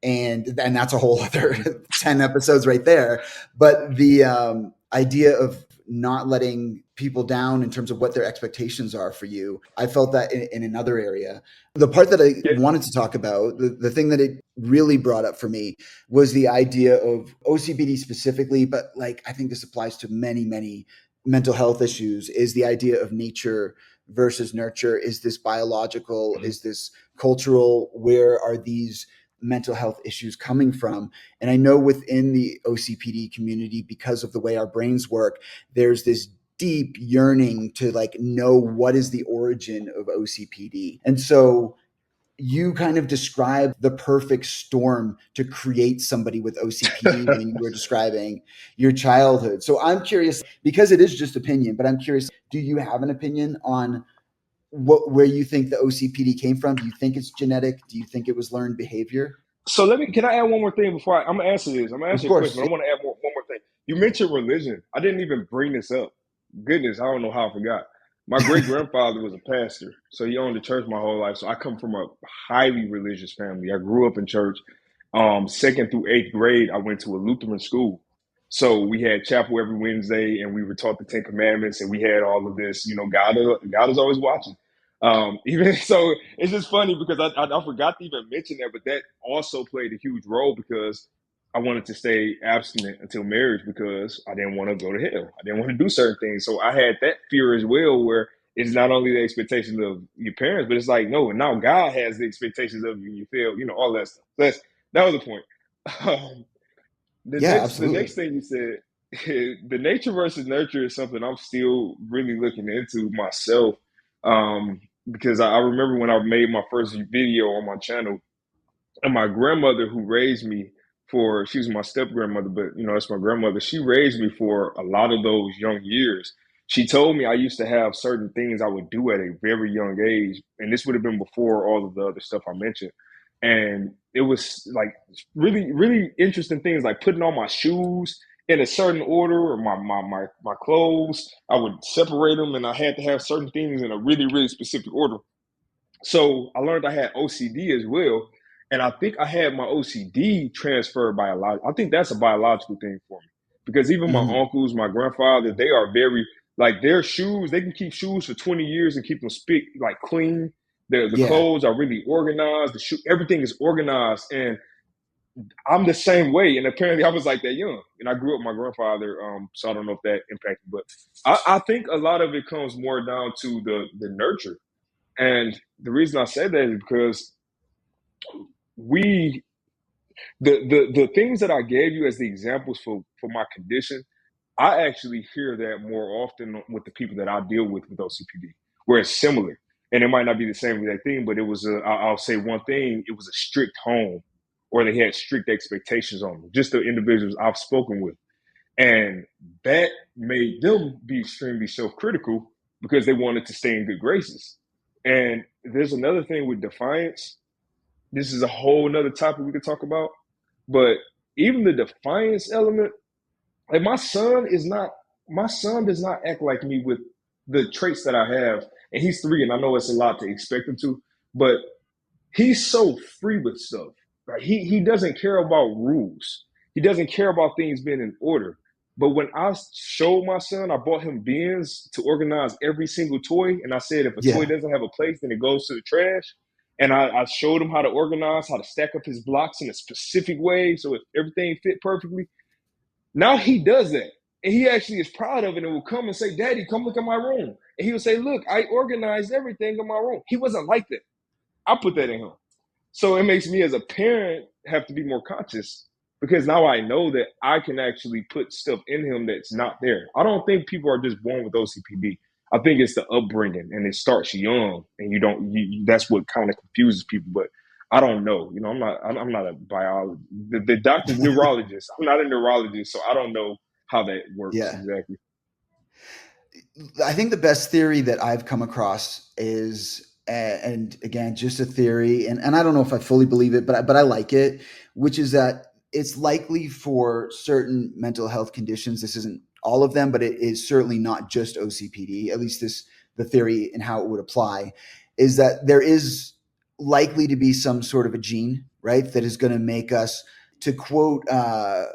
and that's a whole other 10 episodes right there. But the idea of not letting people down in terms of what their expectations are for you, I felt that in another area. The part that I
Yeah.
wanted to talk about, the thing that it really brought up for me, was the idea of OCPD specifically, but like I think this applies to many, many mental health issues, is the idea of nature versus nurture. Is this biological?
Mhm.
Is this cultural? Where are these mental health issues coming from? And I know within the OCPD community, because of the way our brains work, there's this deep yearning to like know what is the origin of OCPD. And so you kind of describe the perfect storm to create somebody with OCPD when you were describing your childhood. So I'm curious, because it is just opinion, but I'm curious, do you have an opinion on where you think the OCPD came from? Do you think it's genetic? Do you think it was learned behavior?
So can I add one more thing before I'm gonna answer this? I'm gonna
Of
answer your question,
course.
but I want to add one more thing. You mentioned religion. I didn't even bring this up. Goodness, I don't know how I forgot. My great grandfather was a pastor, so he owned a church my whole life. So I come from a highly religious family. I grew up in church. Second through eighth grade, I went to a Lutheran school. So we had chapel every Wednesday, and we were taught the Ten Commandments, and we had all of this. God is always watching. Even so, it's just funny because I forgot to even mention that, but that also played a huge role because I wanted to stay abstinent until marriage because I didn't want to go to hell. I didn't want to do certain things. So I had that fear as well, where it's not only the expectations of your parents, but it's like, no, now God has the expectations of you. You feel, all that stuff. That was the point. Um, the
Yeah,
next the
absolutely.
next thing you said, the nature versus nurture is something I'm still really looking into myself. Because I remember when I made my first video on my channel, and my grandmother who raised me for she was my step grandmother, but that's my grandmother. She raised me for a lot of those young years. She told me I used to have certain things I would do at a very young age, and this would have been before all of the other stuff I mentioned. And it was like really, really interesting things, like putting on my shoes in a certain order, or my clothes. I would separate them, and I had to have certain things in a really, really specific order. So I learned I had OCD as well. And I think I had my OCD transferred biological. I think that's a biological thing for me. Because even my
Hmm.
uncles, my grandfather, they are very like their shoes, they can keep shoes for 20 years and keep them like clean. The
Yeah.
clothes are really organized. Everything is organized. And I'm the same way. And apparently I was like that young. And I grew up with my grandfather. So I don't know if that impacted. But I think a lot of it comes more down to the nurture. And the reason I say that is because we the things that I gave you as the examples for my condition, I actually hear that more often with the people that I deal with OCPD, where it's similar. And it might not be the same exact thing, but it was I'll say one thing, it was a strict home, or they had strict expectations on them, just the individuals I've spoken with. And that made them be extremely self-critical because they wanted to stay in good graces. And there's another thing with defiance. This is a whole nother topic we could talk about. But even the defiance element, like my son does not act like me with the traits that I have. And he's 3, and I know it's a lot to expect him to, but he's so free with stuff. Right? He doesn't care about rules. He doesn't care about things being in order. But when I showed my son, I bought him bins to organize every single toy, and I said if a toy
Yeah.
doesn't have a place, then it goes to the trash. And I showed him how to organize, how to stack up his blocks in a specific way so if everything fit perfectly. Now he does that. And he actually is proud of it and will come and say, Daddy, come look at my room. And he would say, look, I organized everything in my room. He wasn't like that. I put that in him. So it makes me as a parent have to be more conscious because now I know that I can actually put stuff in him that's not there. I don't think people are just born with OCPD. I think it's the upbringing and it starts young and you don't, that's what kind of confuses people. But I don't know. I'm not a biologist. The doctor's neurologist. I'm not a neurologist, so I don't know how that works
Yeah.
exactly.
I think the best theory that I've come across is, and again, just a theory, and I don't know if I fully believe it, but I like it, which is that it's likely for certain mental health conditions. This isn't all of them, but it is certainly not just OCPD. At least the theory and how it would apply is that there is likely to be some sort of a gene, right, that is going to make us, to quote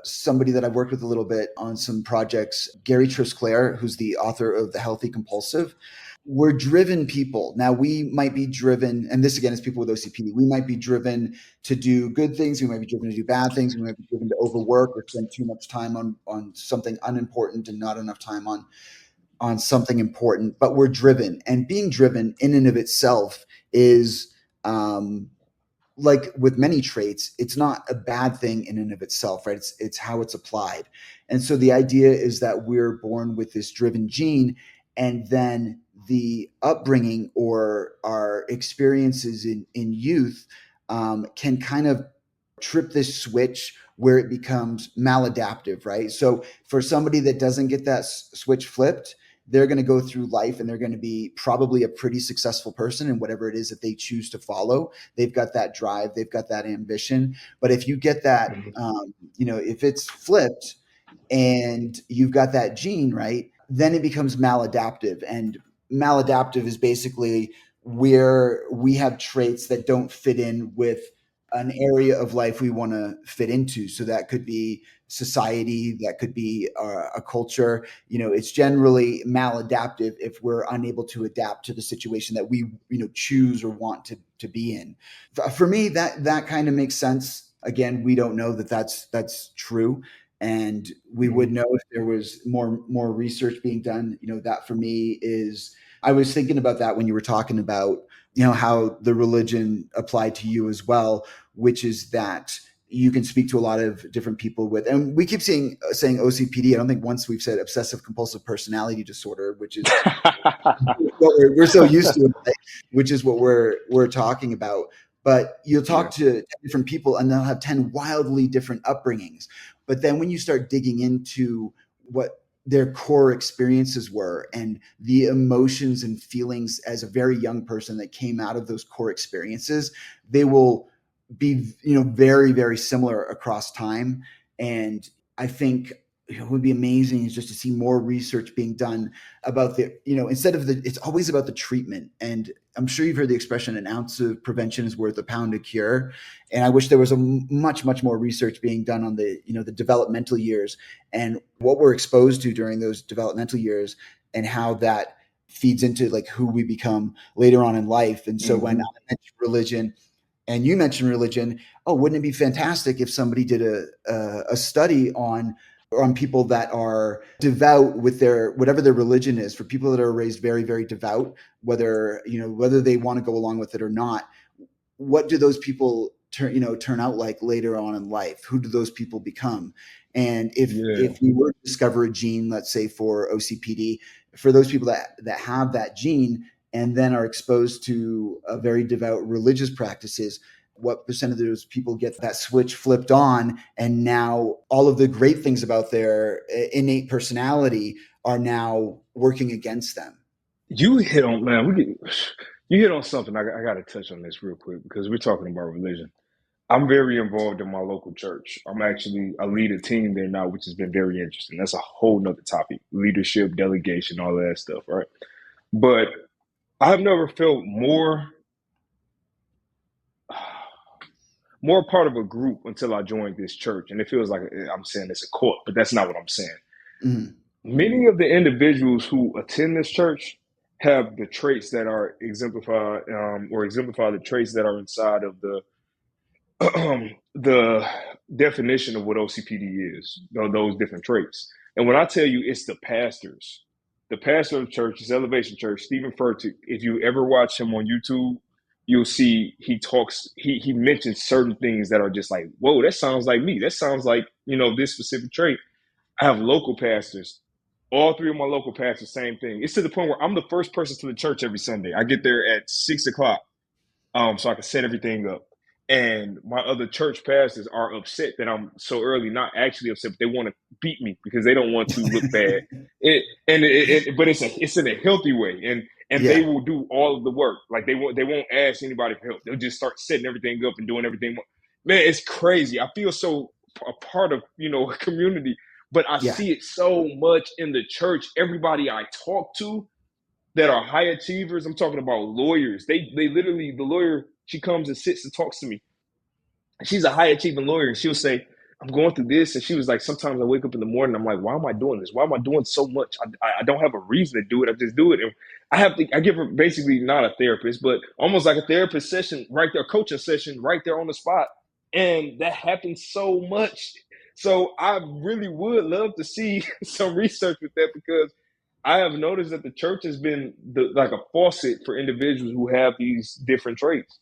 somebody that I've worked with a little bit on some projects, Gary Trisclair, who's the author of The Healthy Compulsive. We're driven people. Now, we might be driven, and this again is people with OCPD, we might be driven to do good things. We might be driven to do bad things. We might be driven to overwork or spend too much time on something unimportant and not enough time on something important, but we're driven. And being driven in and of itself is, like with many traits, it's not a bad thing in and of itself, right? It's how it's applied. And so the idea is that we're born with this driven gene, and then the upbringing or our experiences in youth can kind of trip this switch where it becomes maladaptive, right? So for somebody that doesn't get that switch flipped, they're going to go through life and they're going to be probably a pretty successful person in whatever it is that they choose to follow. They've got that drive, they've got that ambition. But if you get that,
Mhm.
if it's flipped and you've got that gene, right, then it becomes maladaptive. And maladaptive is basically where we have traits that don't fit in with an area of life we want to fit into. So that could be society, that could be a culture. It's generally maladaptive if we're unable to adapt to the situation that we choose or want to be in. For me, that kind of makes sense. Again, we don't know that that's true, and we would
Mhm.
know if there was more research being done. That for me is, I was thinking about that when you were talking about how the religion applied to you as well, which is that you can speak to a lot of different people with, and we keep saying OCPD. I don't think once we've said obsessive compulsive personality disorder, which is what we're so used to, right? Which is what we're talking about. But you'll
Yeah.
talk to 10 different people and they'll have 10 wildly different upbringings. But then when you start digging into what their core experiences were and the emotions and feelings as a very young person that came out of those core experiences, they will be very, very similar across time. And I think it would be amazing is just to see more research being done about instead of it's always about the treatment. And I'm sure you've heard the expression, an ounce of prevention is worth a pound of cure. And I wish there was a much, much more research being done on the developmental years and what we're exposed to during those developmental years and how that feeds into like who we become later on in life. And so when I
Mhm.
mentioned religion and you mentioned religion, oh, wouldn't it be fantastic if somebody did a study on people that are devout with their whatever their religion is, for people that are raised very, very devout, whether they want to go along with it or not, what do those people turn out like later on in life? Who do those people become? And if
Yeah.
we were to discover a gene, let's say for OCPD, for those people that have that gene and then are exposed to a very devout religious practices, what percent of those people get that switch flipped on, and now all of the great things about their innate personality are now working against them?
You hit on man. You hit on something. I got to touch on this real quick because we're talking about religion. I'm very involved in my local church. I lead a team there now, which has been very interesting. That's a whole nother topic: leadership, delegation, all of that stuff, right? But I've never felt more part of a group until I joined this church, and it feels like I'm saying it's a cult, but that's not what I'm saying.
Mhm.
Many of the individuals who attend this church have the traits that are exemplified, or exemplify the traits that are inside of the definition of what OCPD is, those different traits. And when I tell you it's the pastors, the pastor of church, his Elevation Church, Stephen Furtick, if you ever watch him on YouTube, you'll see he mentions certain things that are just like, whoa, that sounds like me. That sounds like, this specific trait. I have local pastors. All three of my local pastors, same thing. It's to the point where I'm the first person to the church every Sunday. I get there at 6 o'clock, so I can set everything up. And my other church pastors are upset that I'm so early. Not actually upset, but they want to beat me because they don't want to look bad. But it's in a healthy way, and they
Yeah.
will do all of the work. Like they won't ask anybody for help. They'll just start setting everything up and doing everything. Man, it's crazy. I feel so a part of a community, but I
Yeah.
see it so much in the church. Everybody I talk to that are high achievers. I'm talking about lawyers. They literally, the lawyer, she comes and sits and talks to me. She's a high achieving lawyer, and she'll say, I'm going through this. And she was like, sometimes I wake up in the morning, I'm like, why am I doing this? Why am I doing so much? I don't have a reason to do it. I just do it. And I give her basically not a therapist, but almost like a therapist session right there, coaching session right there on the spot. And that happens so much. So I really would love to see some research with that, because I have noticed that the church has been like a faucet for individuals who have these different traits.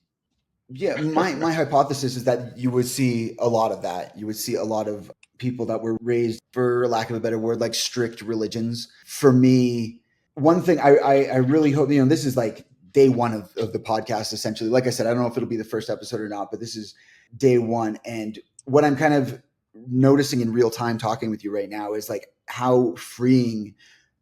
Yeah, my hypothesis is that you would see a lot of that. You would see a lot of people that were raised, for lack of a better word, like strict religions. For me, one thing I really hope, this is like day one of the podcast, essentially. Like I said, I don't know if it'll be the first episode or not, but this is day one. And what I'm kind of noticing in real time talking with you right now is like how freeing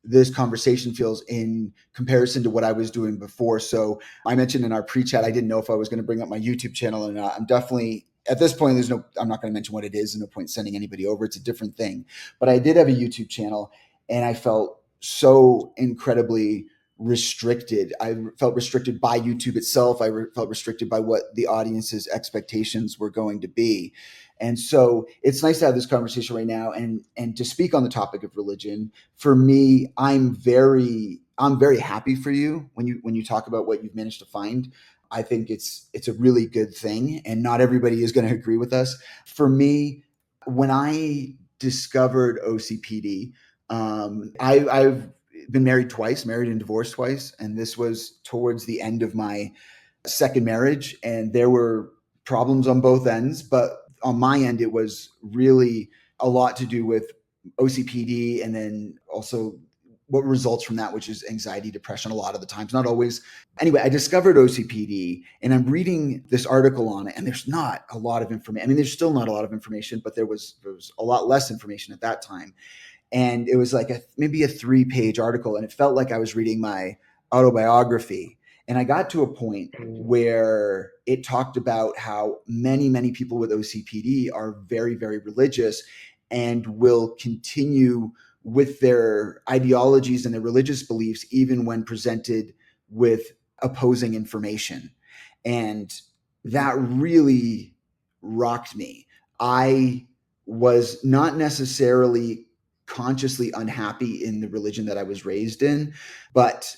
this conversation feels in comparison to what I was doing before. So I mentioned in our pre-chat, I didn't know if I was going to bring up my YouTube channel or not. I'm definitely at this point, I'm not going to mention what it is. There's no point sending anybody over. It's a different thing. But I did have a YouTube channel, and I felt so incredibly restricted. I felt restricted by YouTube itself. Felt restricted by what the audience's expectations were going to be. And so it's nice to have this conversation right now and to speak on the topic of religion. For me, I'm very happy for you when you talk about what you've managed to find. I think it's a really good thing, and not everybody is going to agree with us. For me, when I discovered OCPD, I've been married twice, married and divorced twice, and this was towards the end of my second marriage, and there were problems on both ends. But on my end, it was really a lot to do with OCPD, and then also what results from that, which is anxiety, depression, a lot of the times, not always. Anyway, I discovered OCPD, and I'm reading this article on it, and there's not a lot of information. I mean, there's still not a lot of information, but there was a lot less information at that time. And it was like maybe a 3-page article, and it felt like I was reading my autobiography. And I got to a point where it talked about how many people with OCPD are very, very religious and will continue with their ideologies and their religious beliefs even when presented with opposing information. And that really rocked me. I was not necessarily consciously unhappy in the religion that I was raised in, but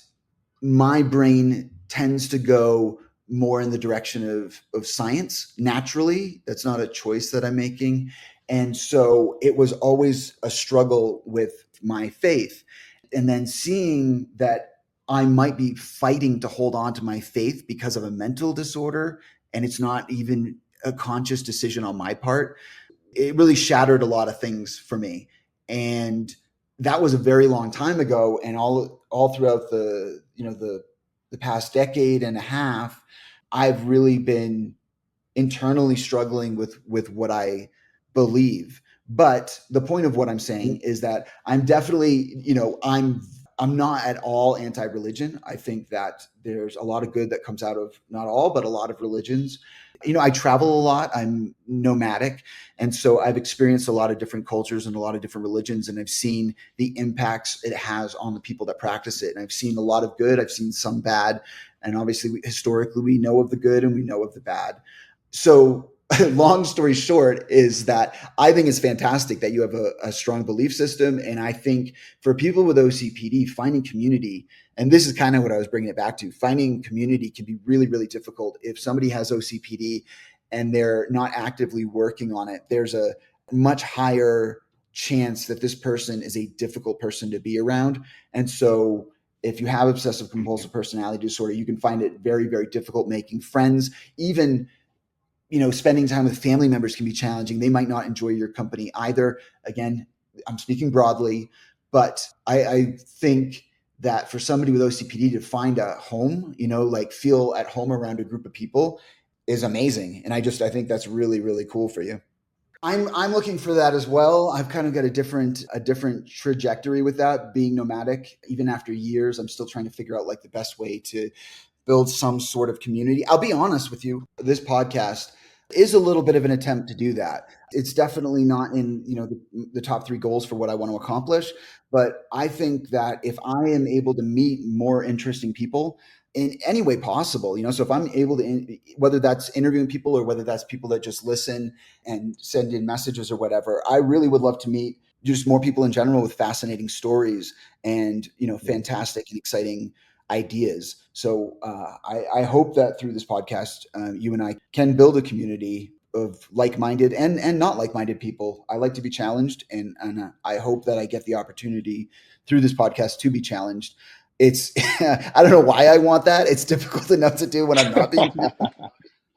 my brain tends to go more in the direction of science naturally. That's not a choice that I'm making. And so it was always a struggle with my faith. And then seeing that I might be fighting to hold on to my faith because of a mental disorder, and it's not even a conscious decision on my part, it really shattered a lot of things for me. And that was a very long time ago. And all throughout the past decade and a half, I've really been internally struggling with what I believe. But the point of what I'm saying is that I'm definitely, I'm not at all anti-religion. I think that there's a lot of good that comes out of not all, but a lot of religions. I travel a lot. I'm nomadic. And so I've experienced a lot of different cultures and a lot of different religions. And I've seen the impacts it has on the people that practice it. And I've seen a lot of good. I've seen some bad. And obviously, historically, we know of the good and we know of the bad. So long story short is that I think it's fantastic that you have a strong belief system. And I think for people with OCPD, finding community, and this is kind of what I was bringing it back to, finding community can be really, really difficult if somebody has OCPD and they're not actively working on it, there's a much higher chance that this person is a difficult person to be around. And so if you have obsessive compulsive personality disorder, you can find it very, very difficult making friends. Even, spending time with family members can be challenging. They might not enjoy your company either. Again, I'm speaking broadly, but I think that for somebody with OCPD to find a home, like feel at home around a group of people is amazing. And I think that's really, really cool for you. I'm looking for that as well. I've kind of got a different trajectory with that, being nomadic. Even after years, I'm still trying to figure out like the best way to build some sort of community. I'll be honest with you, this podcast is a little bit of an attempt to do that. It's definitely not in, the top three goals for what I want to accomplish, but I think that if I am able to meet more interesting people in any way possible, so if I'm able to, whether that's interviewing people or whether that's people that just listen and send in messages or whatever, I really would love to meet just more people in general with fascinating stories and, fantastic and exciting ideas. So I hope that through this podcast, you and I can build a community of like-minded and not like-minded people. I like to be challenged, and I hope that I get the opportunity through this podcast to be challenged. It's I don't know why I want that. It's difficult enough to do when I'm not being.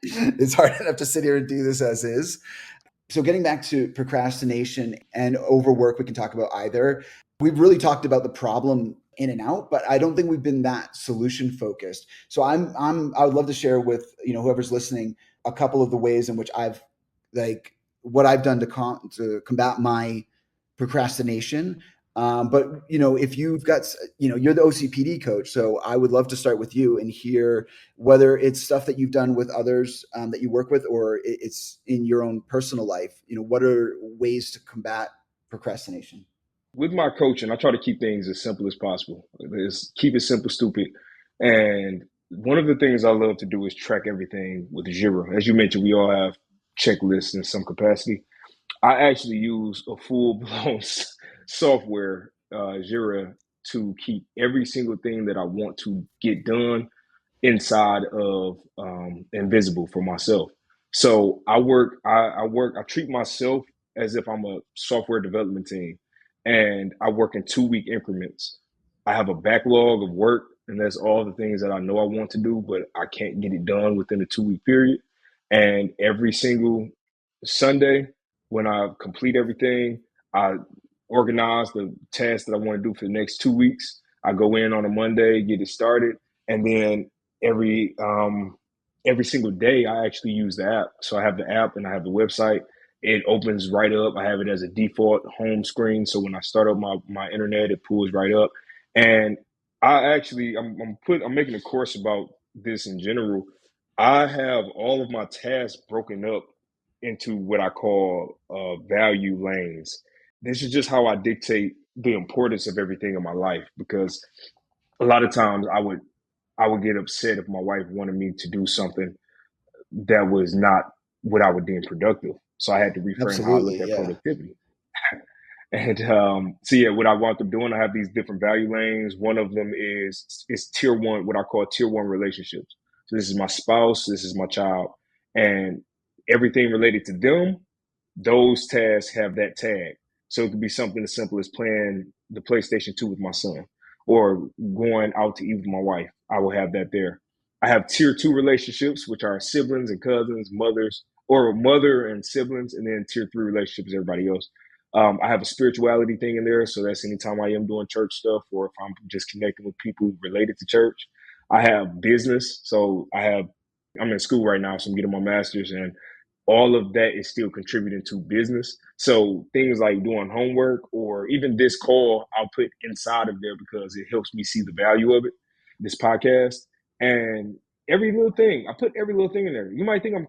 It's hard enough to sit here and do this as is. So getting back to procrastination and overwork, we can talk about either. We've really talked about the problem in and out, but I don't think we've been that solution focused. So I would love to share with, whoever's listening, a couple of the ways in which I've like what I've done to combat my procrastination. But if you've got, you're the OCPD coach, so I would love to start with you and hear whether it's stuff that you've done with others that you work with, or it's in your own personal life. What are ways to combat procrastination?
With my coaching, I try to keep things as simple as possible. Keep it simple, stupid. And one of the things I love to do is track everything with Jira. As you mentioned, we all have checklists in some capacity. I actually use a full blown software, Jira, to keep every single thing that I want to get done inside of invisible for myself. So I treat myself as if I'm a software development team, and I work in 2 week increments. I have a backlog of work, and that's all the things that I know I want to do, but I can't get it done within a 2 week period. And every single Sunday, when I complete everything, I organize the tasks that I want to do for the next 2 weeks. I go in on a Monday, get it started, and then every single day I actually use the app. So I have the app and I have the website. It opens right up. I have it as a default home screen. So when I start up my internet, it pulls right up. And I'm making a course about this in general. I have all of my tasks broken up into what I call value lanes. This is just how I dictate the importance of everything in my life, because a lot of times I would get upset if my wife wanted me to do something that was not what I would deem productive. So I had to reframe how I look
Absolutely,
at
yeah,
productivity. And so yeah, what I wound up doing, I have these different value lanes. One of them is tier one, what I call tier one relationships. So this is my spouse, this is my child, and everything related to them, those tasks have that tag. So it could be something as simple as playing the PlayStation 2 with my son or going out to eat with my wife. I will have that there. I have tier two relationships, which are siblings and cousins, mothers, or mother and siblings, and then tier three relationships, everybody else. I have a spirituality thing in there. So that's anytime I am doing church stuff or if I'm just connecting with people related to church. I have business. I'm in school right now, so I'm getting my master's, and all of that is still contributing to business. So things like doing homework or even this call, I'll put inside of there because it helps me see the value of it, this podcast. And every little thing, I put every little thing in there.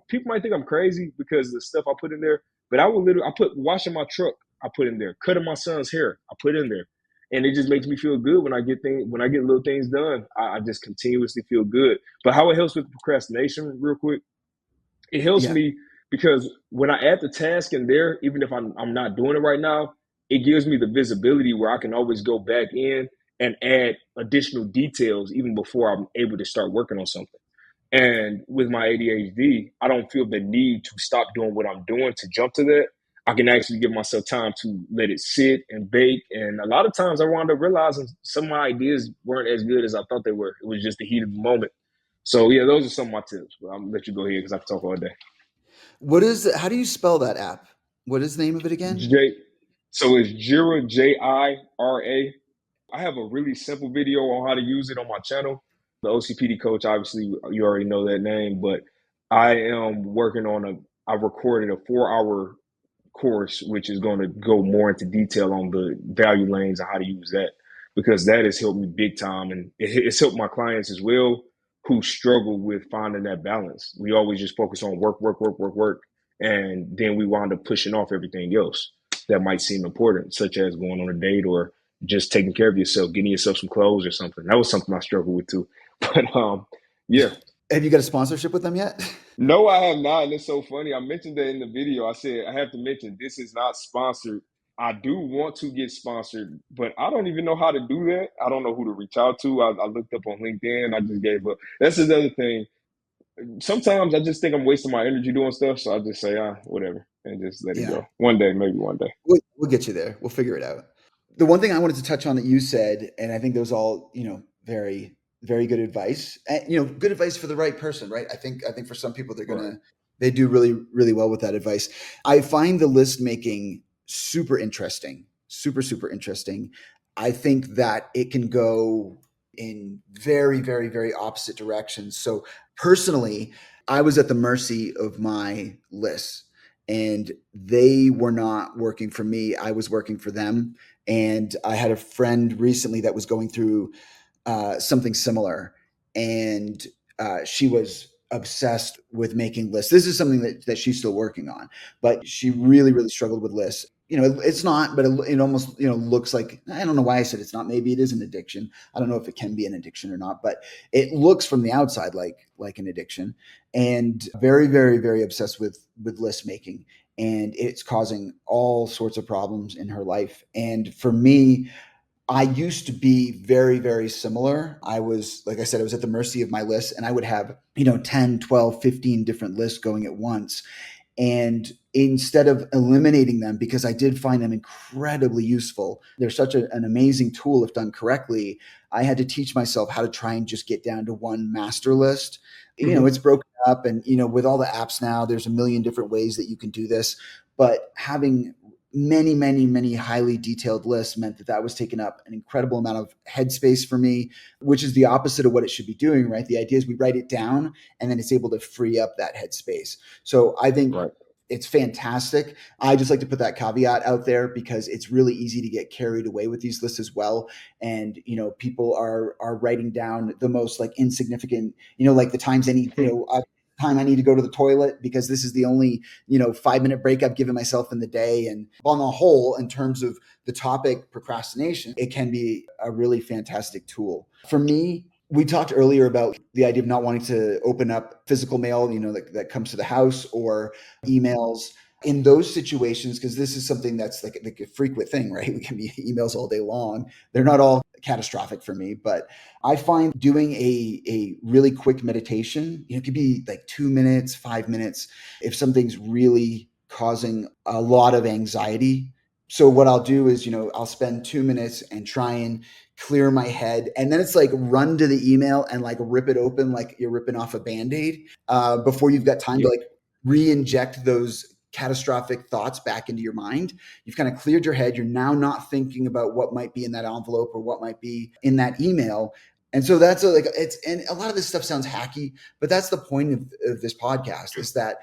People might think I'm crazy because of the stuff I put in there, but I put washing my truck, I put in there, cutting my son's hair, I put in there. And it just makes me feel good when I get little things done. I just continuously feel good. But how it helps with procrastination, real quick, it helps
yeah,
me because when I add the task in there, even if I'm not doing it right now, it gives me the visibility where I can always go back in and add additional details even before I'm able to start working on something. And with my ADHD, I don't feel the need to stop doing what I'm doing to jump to that. I can actually give myself time to let it sit and bake. And a lot of times I wound up realizing some of my ideas weren't as good as I thought they were. It was just the heat of the moment. So yeah, those are some of my tips. But I'm gonna let you go ahead because I can talk all day.
How do you spell that app? What is the name of it again?
J, so it's Jira, Jira. I have a really simple video on how to use it on my channel. The OCPD Coach, obviously, you already know that name, but I am working on I recorded a 4 hour course, which is going to go more into detail on the value lanes and how to use that, because that has helped me big time. And it's helped my clients as well who struggle with finding that balance. We always just focus on work, work, work, work, work. And then we wind up pushing off everything else that might seem important, such as going on a date or just taking care of yourself, getting yourself some clothes or something. That was something I struggled with too. But yeah,
Have you got a sponsorship with them yet?
no, I have not. And it's so funny. I mentioned that in the video. I said, I have to mention this is not sponsored. I do want to get sponsored, but I don't even know how to do that. I don't know who to reach out to. I looked up on LinkedIn. I just gave up. That's another thing. Sometimes I just think I'm wasting my energy doing stuff. So I just say, whatever, and just let it
Yeah.
go. One day, maybe one day.
We'll get you there. We'll figure it out. The one thing I wanted to touch on that you said, and I think those all, very, very good advice. And, good advice for the right person, right? I think for some people
Right.
they do really, really well with that advice. I find the list making super interesting, super, super interesting. I think that it can go in very, very, very opposite directions. So personally, I was at the mercy of my lists, and they were not working for me. I was working for them. And I had a friend recently that was going through something similar, and she was obsessed with making lists. This is something that she's still working on, but she really, really struggled with lists. It's not, but it almost, looks like, I don't know why I said it's not. Maybe it is an addiction. I don't know if it can be an addiction or not, but it looks from the outside like an addiction, and very, very, very obsessed with list making. And it's causing all sorts of problems in her life. And for me, I used to be very, very similar. I was, like I said, I was at the mercy of my list, and I would have, 10, 12, 15 different lists going at once. And instead of eliminating them, because I did find them incredibly useful, they're such an amazing tool if done correctly. I had to teach myself how to try and just get down to one master list.
Hmm.
It's broken up, and, with all the apps now, there's a million different ways that you can do this. But having many, many, many highly detailed lists meant that was taking up an incredible amount of headspace for me, which is the opposite of what it should be doing, right? The idea is we write it down, and then it's able to free up that headspace. So I think
Right.
it's fantastic. I just like to put that caveat out there because it's really easy to get carried away with these lists as well. And, people are writing down the most like insignificant, like the times any, time I need to go to the toilet because this is the only, 5-minute break I've given myself in the day. And on the whole, in terms of the topic procrastination, it can be a really fantastic tool. For me, we talked earlier about the idea of not wanting to open up physical mail, that comes to the house, or emails in those situations, because this is something that's like a frequent thing, right? We can be emails all day long. They're not all catastrophic for me, but I find doing a really quick meditation, it could be like 2 minutes, 5 minutes, if something's really causing a lot of anxiety. So what I'll do is, I'll spend 2 minutes and try and clear my head. And then it's like run to the email and like rip it open like you're ripping off a Band-Aid before you've got time to
Yep.
like re-inject those catastrophic thoughts back into your mind. You've kind of cleared your head. You're now not thinking about what might be in that envelope or what might be in that email. And so that's and a lot of this stuff sounds hacky, but that's the point of this podcast, is that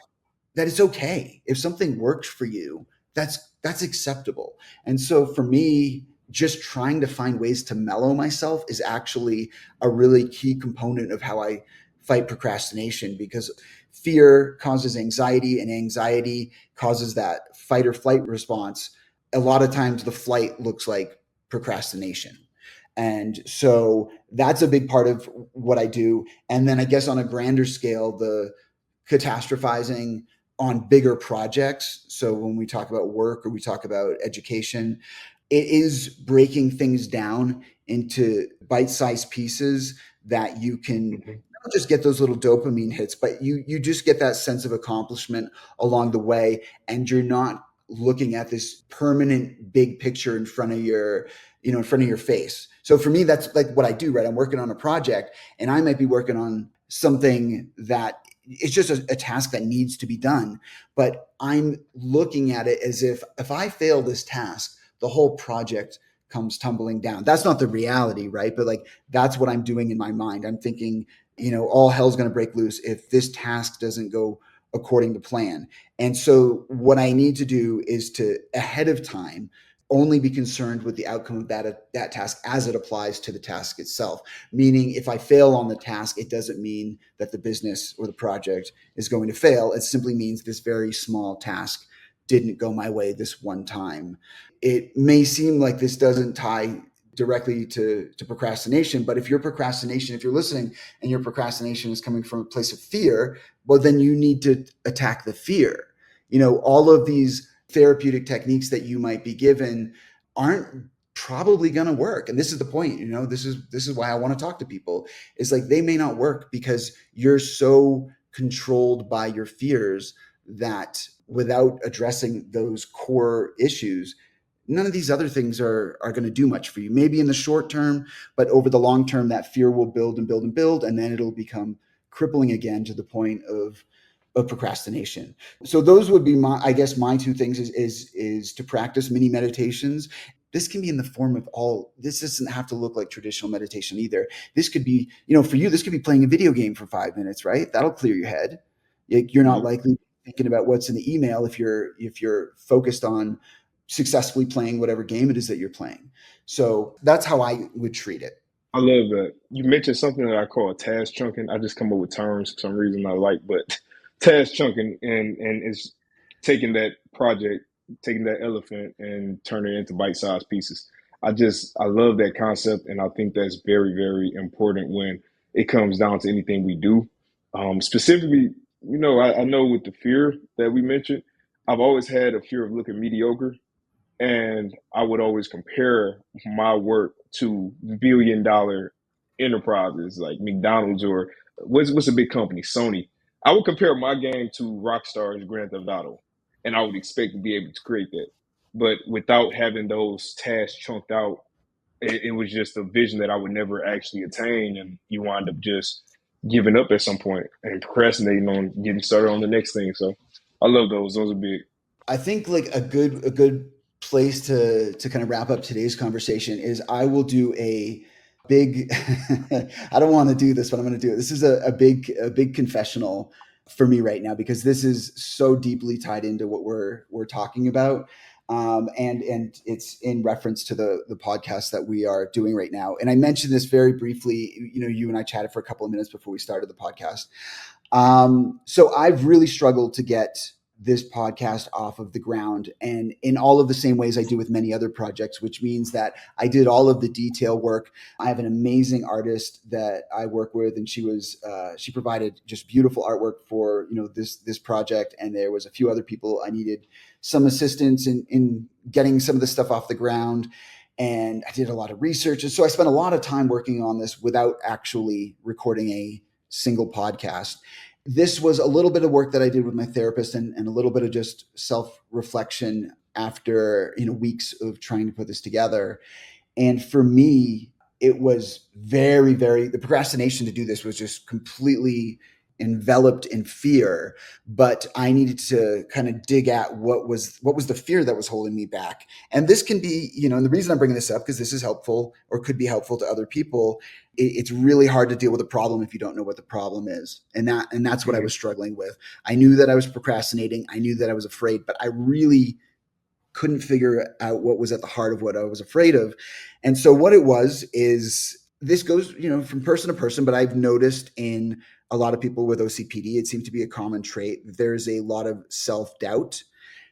it's okay if something works for you. That's acceptable. And so for me, just trying to find ways to mellow myself is actually a really key component of how I fight procrastination, because fear causes anxiety, and anxiety causes that fight or flight response. A lot of times the flight looks like procrastination. And so that's a big part of what I do. And then I guess on a grander scale, the catastrophizing on bigger projects. So when we talk about work or we talk about education, it is breaking things down into bite-sized pieces that you can not
Hmm.
just get those little dopamine hits, but you just get that sense of accomplishment along the way, and you're not looking at this permanent big picture in front of your, in front of your face. So for me, that's like what I do, right? I'm working on a project, and I might be working on something that it's just a task that needs to be done, but I'm looking at it as if I fail this task, the whole project comes tumbling down. That's not the reality, right? But like that's what I'm doing in my mind. I'm thinking, all hell's going to break loose if this task doesn't go according to plan. And so what I need to do is to ahead of time only be concerned with the outcome of that task as it applies to the task itself. Meaning if I fail on the task, it doesn't mean that the business or the project is going to fail. It simply means this very small task didn't go my way this one time. It may seem like this doesn't tie directly to procrastination, but if you're listening and your procrastination is coming from a place of fear, well, then you need to attack the fear. All of these therapeutic techniques that you might be given aren't probably going to work. And this is the point, this is why I want to talk to people, is like they may not work because you're so controlled by your fears that without addressing those core issues, none of these other things are going to do much for you. Maybe in the short term, but over the long term, that fear will build and build and build, and then it'll become crippling again to the point of procrastination. So those would be my two things is to practice mini meditations. This can be in the form of this doesn't have to look like traditional meditation either. This could be, for you, this could be playing a video game for 5 minutes, right? That'll clear your head. You're not
Mhm.
likely thinking about what's in the email if you're focused on successfully playing whatever game it is that you're playing. So that's how I would treat it.
I love that. You mentioned something that I call task chunking. I just come up with terms for some reason I like, but task chunking and it's taking that project, taking that elephant and turning it into bite-sized pieces. I love that concept, and I think that's very, very important when it comes down to anything we do. Specifically, I know with the fear that we mentioned, I've always had a fear of looking mediocre, and I would always compare my work to billion-dollar enterprises like McDonald's or what's a big company, Sony. I would compare my game to Rockstar's Grand Theft Auto, and I would expect to be able to create that. But without having those tasks chunked out, it was just a vision that I would never actually attain, and you wind up just giving up at some point and procrastinating on getting started on the next thing. So I love those. Those are big.
I think like a good place to kind of wrap up today's conversation is I will do a big I don't want to do this, but I'm going to do it. This is a big confessional for me right now because this is so deeply tied into what we're talking about. And it's in reference to the podcast that we are doing right now. And I mentioned this very briefly. You and I chatted for a couple of minutes before we started the podcast. So I've really struggled to get this podcast off of the ground, and in all of the same ways I do with many other projects, which means that I did all of the detail work. I have an amazing artist that I work with, and she provided just beautiful artwork for this project. And there was a few other people I needed some assistance in getting some of the stuff off the ground. And I did a lot of research, and so I spent a lot of time working on this without actually recording a single podcast. This was a little bit of work that I did with my therapist, and a little bit of just self reflection after weeks of trying to put this together. And for me, it was very, very, the procrastination to do this was just completely enveloped in fear. But I needed to kind of dig at what was the fear that was holding me back. And this can be, and the reason I'm bringing this up, because this is helpful or could be helpful to other people. It's really hard to deal with a problem if you don't know what the problem is. And that's what I
Mhm.
was struggling with. I knew that I was procrastinating. I knew that I was afraid, but I really couldn't figure out what was at the heart of what I was afraid of. And so what it was is this goes, from person to person, but I've noticed in a lot of people with OCPD, it seems to be a common trait. There's a lot of self-doubt,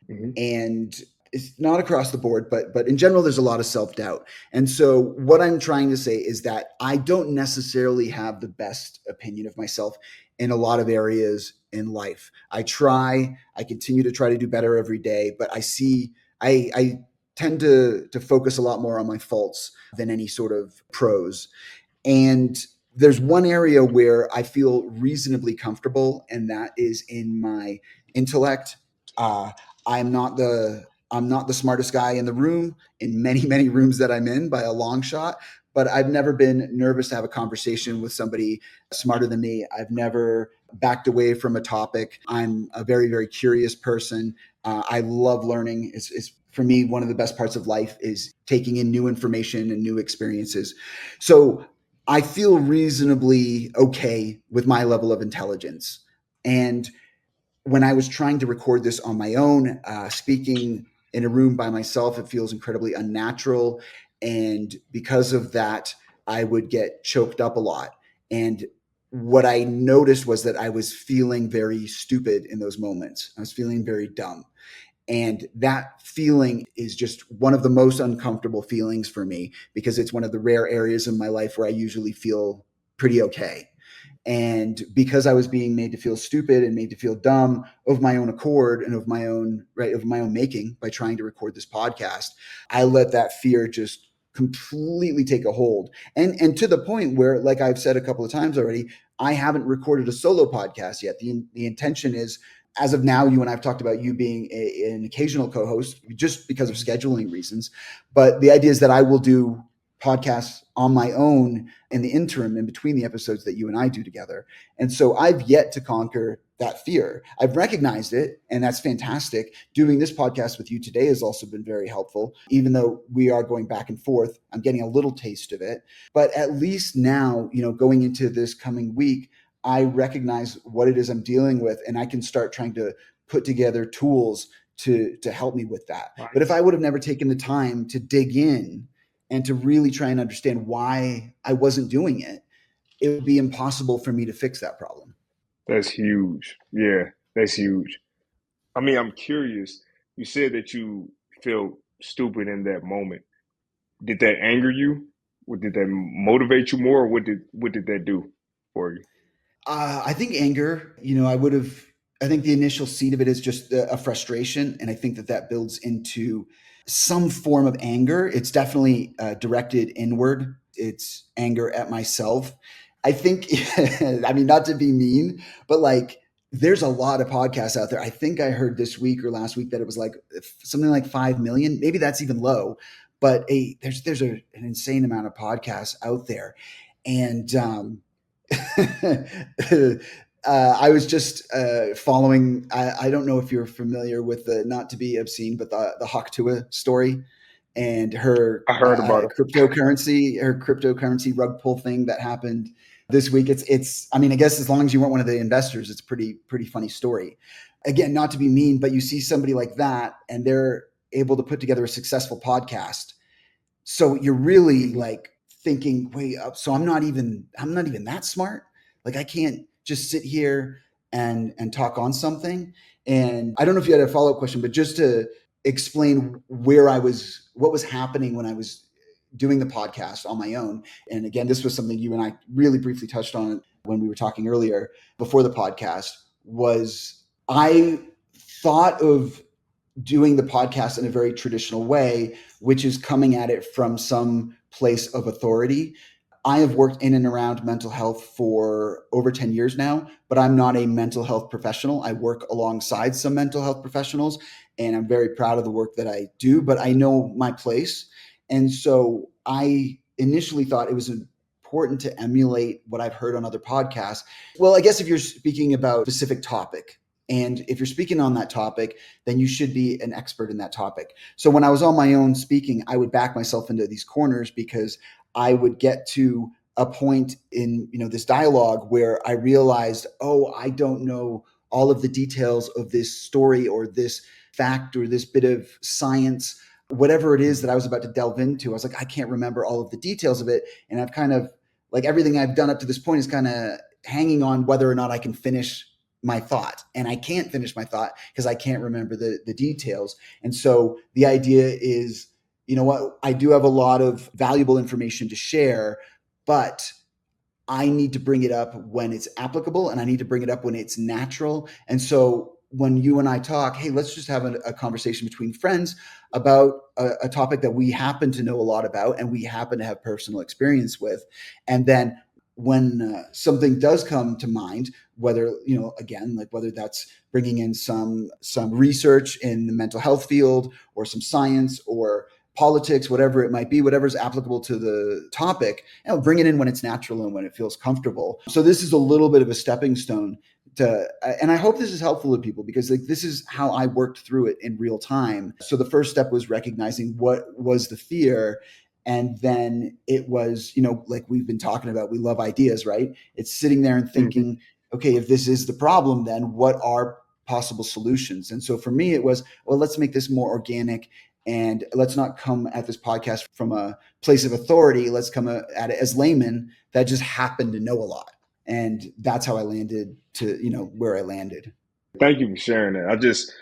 Mhm.
and it's not across the board, but in general, there's a lot of self-doubt. And so what I'm trying to say is that I don't necessarily have the best opinion of myself in a lot of areas in life. I continue to try to do better every day, but I tend to focus a lot more on my faults than any sort of pros. And There's one area where I feel reasonably comfortable, and that is in my intellect. Uh, I'm not the smartest guy in the room in many rooms that I'm in by a long shot, but I've never been nervous to have a conversation with somebody smarter than me. I've never backed away from a topic. I'm a very curious person. I love learning. It's for me one of the best parts of life is taking in new information and new experiences. So I feel reasonably okay with my level of intelligence. And when I was trying to record this on my own, speaking in a room by myself, it feels incredibly unnatural. And because of that, I would get choked up a lot. And what I noticed was that I was feeling very stupid in those moments. I was feeling very dumb. And that feeling is just one of the most uncomfortable feelings for me because it's one of the rare areas in my life where I usually feel pretty okay. And because I was being made to feel stupid and made to feel dumb of my own accord and of my own making by trying to record this podcast, I let that fear just completely take a hold. And to the point where, like I've said a couple of times already, I haven't recorded a solo podcast yet. The intention is, as of now, you and I've talked about you being an occasional co-host just because of scheduling reasons. But the idea is that I will do podcasts on my own in the interim in between the episodes that you and I do together. And so I've yet to conquer that fear. I've recognized it, and that's fantastic. Doing this podcast with you today has also been very helpful. Even though we are going back and forth, I'm getting a little taste of it. But at least now, going into this coming week, I recognize what it is I'm dealing with, and I can start trying to put together tools to help me with that. But if
Nice.
I would have never taken the time to dig in and to really try and understand why I wasn't doing it, it would be impossible for me to fix that problem.
That's huge. Yeah, that's huge. I mean, I'm curious. You said that you felt stupid in that moment. Did that anger you? Or did that motivate you more? Or what did that do for you?
I think anger, I think the initial seed of it is just a frustration. And I think that builds into some form of anger. It's definitely directed inward, it's anger at myself. I think, I mean, not to be mean, but like, there's a lot of podcasts out there. I think I heard this week or last week that it was like something like 5 million. Maybe that's even low, but an insane amount of podcasts out there. And I was just following. I don't know if you're familiar with the, not to be obscene, but the Haktua story and her
I heard about it.
cryptocurrency rug pull thing that happened this week. It's. I mean, I guess as long as you weren't one of the investors, it's pretty funny story. Again, not to be mean, but you see somebody like that, and they're able to put together a successful podcast, so you're really
Hmm.
like thinking, wait up. So I'm not even that smart. Like I can't just sit here and talk on something. And I don't know if you had a follow up question, but just to explain what was happening when I was doing the podcast on my own. And again, this was something you and I really briefly touched on when we were talking earlier before the podcast. Was I thought of doing the podcast in a very traditional way, which is coming at it from some place of authority. I have worked in and around mental health for over 10 years now, but I'm not a mental health professional. I work alongside some mental health professionals, and I'm very proud of the work that I do, but I know my place. And so I initially thought it was important to emulate what I've heard on other podcasts. Well, I guess if you're speaking about a specific topic, and if you're speaking on that topic, then you should be an expert in that topic. So when I was on my own speaking, I would back myself into these corners because I would get to a point in this dialogue where I realized, oh, I don't know all of the details of this story or this fact or this bit of science, whatever it is that I was about to delve into. I was like, I can't remember all of the details of it, and I've kind of like everything I've done up to this point is kind of hanging on whether or not I can finish my thought, and I can't finish my thought because I can't remember the details. And so the idea is, you know what, I do have a lot of valuable information to share, but I need to bring it up when it's applicable, and I need to bring it up when it's natural. And so when you and I talk, hey, let's just have a conversation between friends about a topic that we happen to know a lot about and we happen to have personal experience with. And then when something does come to mind, whether, again, like whether that's bringing in some research in the mental health field or some science or politics, whatever it might be, whatever's applicable to the topic, bring it in when it's natural and when it feels comfortable. So this is a little bit of a stepping stone to, and I hope this is helpful to people, because like this is how I worked through it in real time. So the first step was recognizing what was the fear. And then it was, like we've been talking about, we love ideas, right? It's sitting there and
Hmm.
thinking, okay, if this is the problem, then what are possible solutions? And so for me, it was, well, let's make this more organic, and let's not come at this podcast from a place of authority. Let's come at it as laymen that just happen to know a lot. And that's how I landed to, where I landed.
Thank you for sharing that.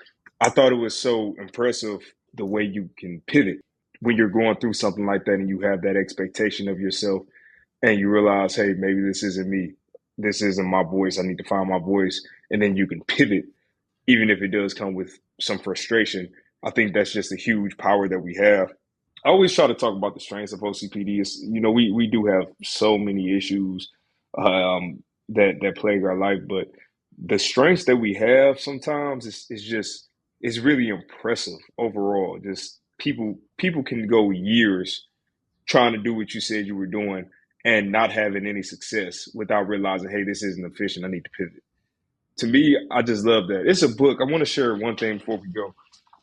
I thought it was so impressive the way you can pivot when you're going through something like that and you have that expectation of yourself and you realize, hey, maybe this isn't me. This isn't my voice. I need to find my voice. And then you can pivot, even if it does come with some frustration. I think that's just a huge power that we have. I always try to talk about the strengths of OCPD. We do have so many issues that plague our life, but the strengths that we have sometimes is really impressive overall. Just people can go years trying to do what you said you were doing and not having any success without realizing, hey, this isn't efficient. I need to pivot. To me, I just love that. It's a book. I want to share one thing before we go,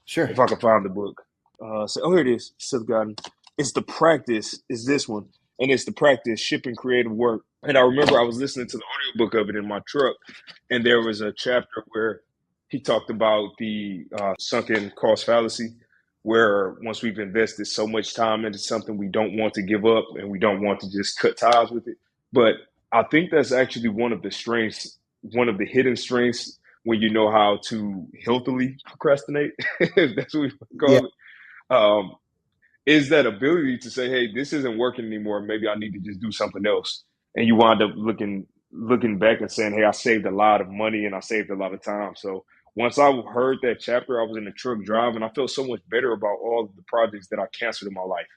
Sure.
if I can find the book. Here it is. Silk Garden. It's the practice. Is this one, and it's the practice shipping creative work. And I remember I was listening to the audiobook of it in my truck, and there was a chapter where he talked about the sunken cost fallacy, where once we've invested so much time into something, we don't want to give up and we don't want to just cut ties with it. But I think that's actually one of the strengths, one of the hidden strengths when you know how to healthily procrastinate, if that's what we
Yeah.
call it, is that ability to say, "Hey, this isn't working anymore. Maybe I need to just do something else." And you wind up looking back and saying, "Hey, I saved a lot of money and I saved a lot of time." So once I heard that chapter, I was in the truck driving. I felt so much better about all of the projects that I canceled in my life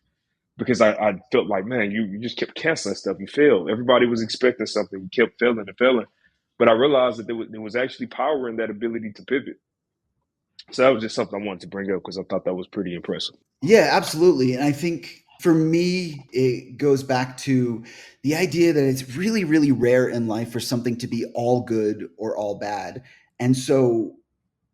because I felt like, man, you just kept canceling stuff. You failed. Everybody was expecting something. You kept failing and failing. But I realized that there was actually power in that ability to pivot. So that was just something I wanted to bring up because I thought that was pretty impressive.
Yeah, absolutely. And I think for me, it goes back to the idea that it's really, really rare in life for something to be all good or all bad. And so,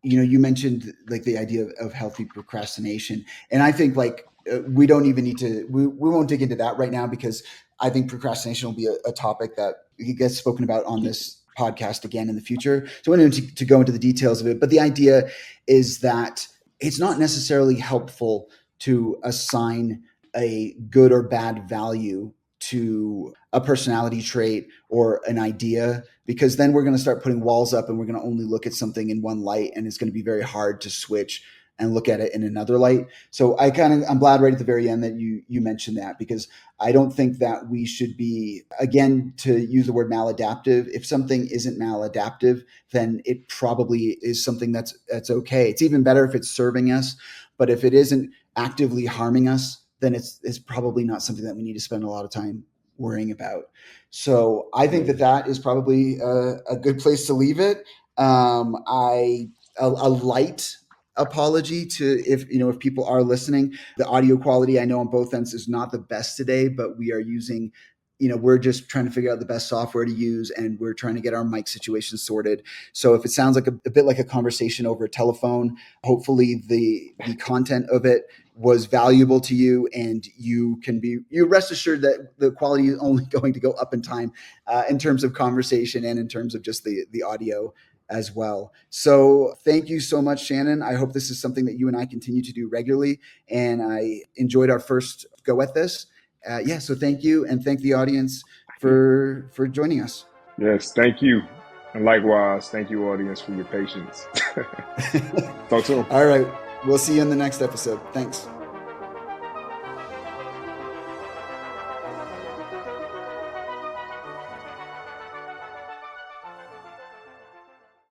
you mentioned like the idea of healthy procrastination. And I think like we don't even need to, we won't dig into that right now, because I think procrastination will be a topic that gets spoken about on this podcast again in the future. So I don't need to go into the details of it. But the idea is that it's not necessarily helpful to assign a good or bad value to a personality trait or an idea, because then we're going to start putting walls up and we're going to only look at something in one light, and it's going to be very hard to switch and look at it in another light. So I'm glad right at the very end that you mentioned that, because I don't think that we should be, again, to use the word maladaptive. If something isn't maladaptive, then it probably is something that's okay. It's even better if it's serving us, but if it isn't actively harming us, then it's probably not something that we need to spend a lot of time worrying about. So I think that
Yeah.
that is probably a good place to leave it. A light apology to, if people are listening. The audio quality I know on both ends is not the best today, but we are using. We're just trying to figure out the best software to use, and we're trying to get our mic situation sorted. So if it sounds like a bit like a conversation over a telephone, hopefully the content of it was valuable to you, and you rest assured that the quality is only going to go up in time, in terms of conversation and in terms of just the audio as well. So thank you so much, Shannon. I hope this is something that you and I continue to do regularly, and I enjoyed our first go at this. Yeah, so thank you, and thank the audience for joining us.
Yes, thank you. And likewise, thank you, audience, for your patience. Talk soon.
All right, we'll see you in the next episode. Thanks.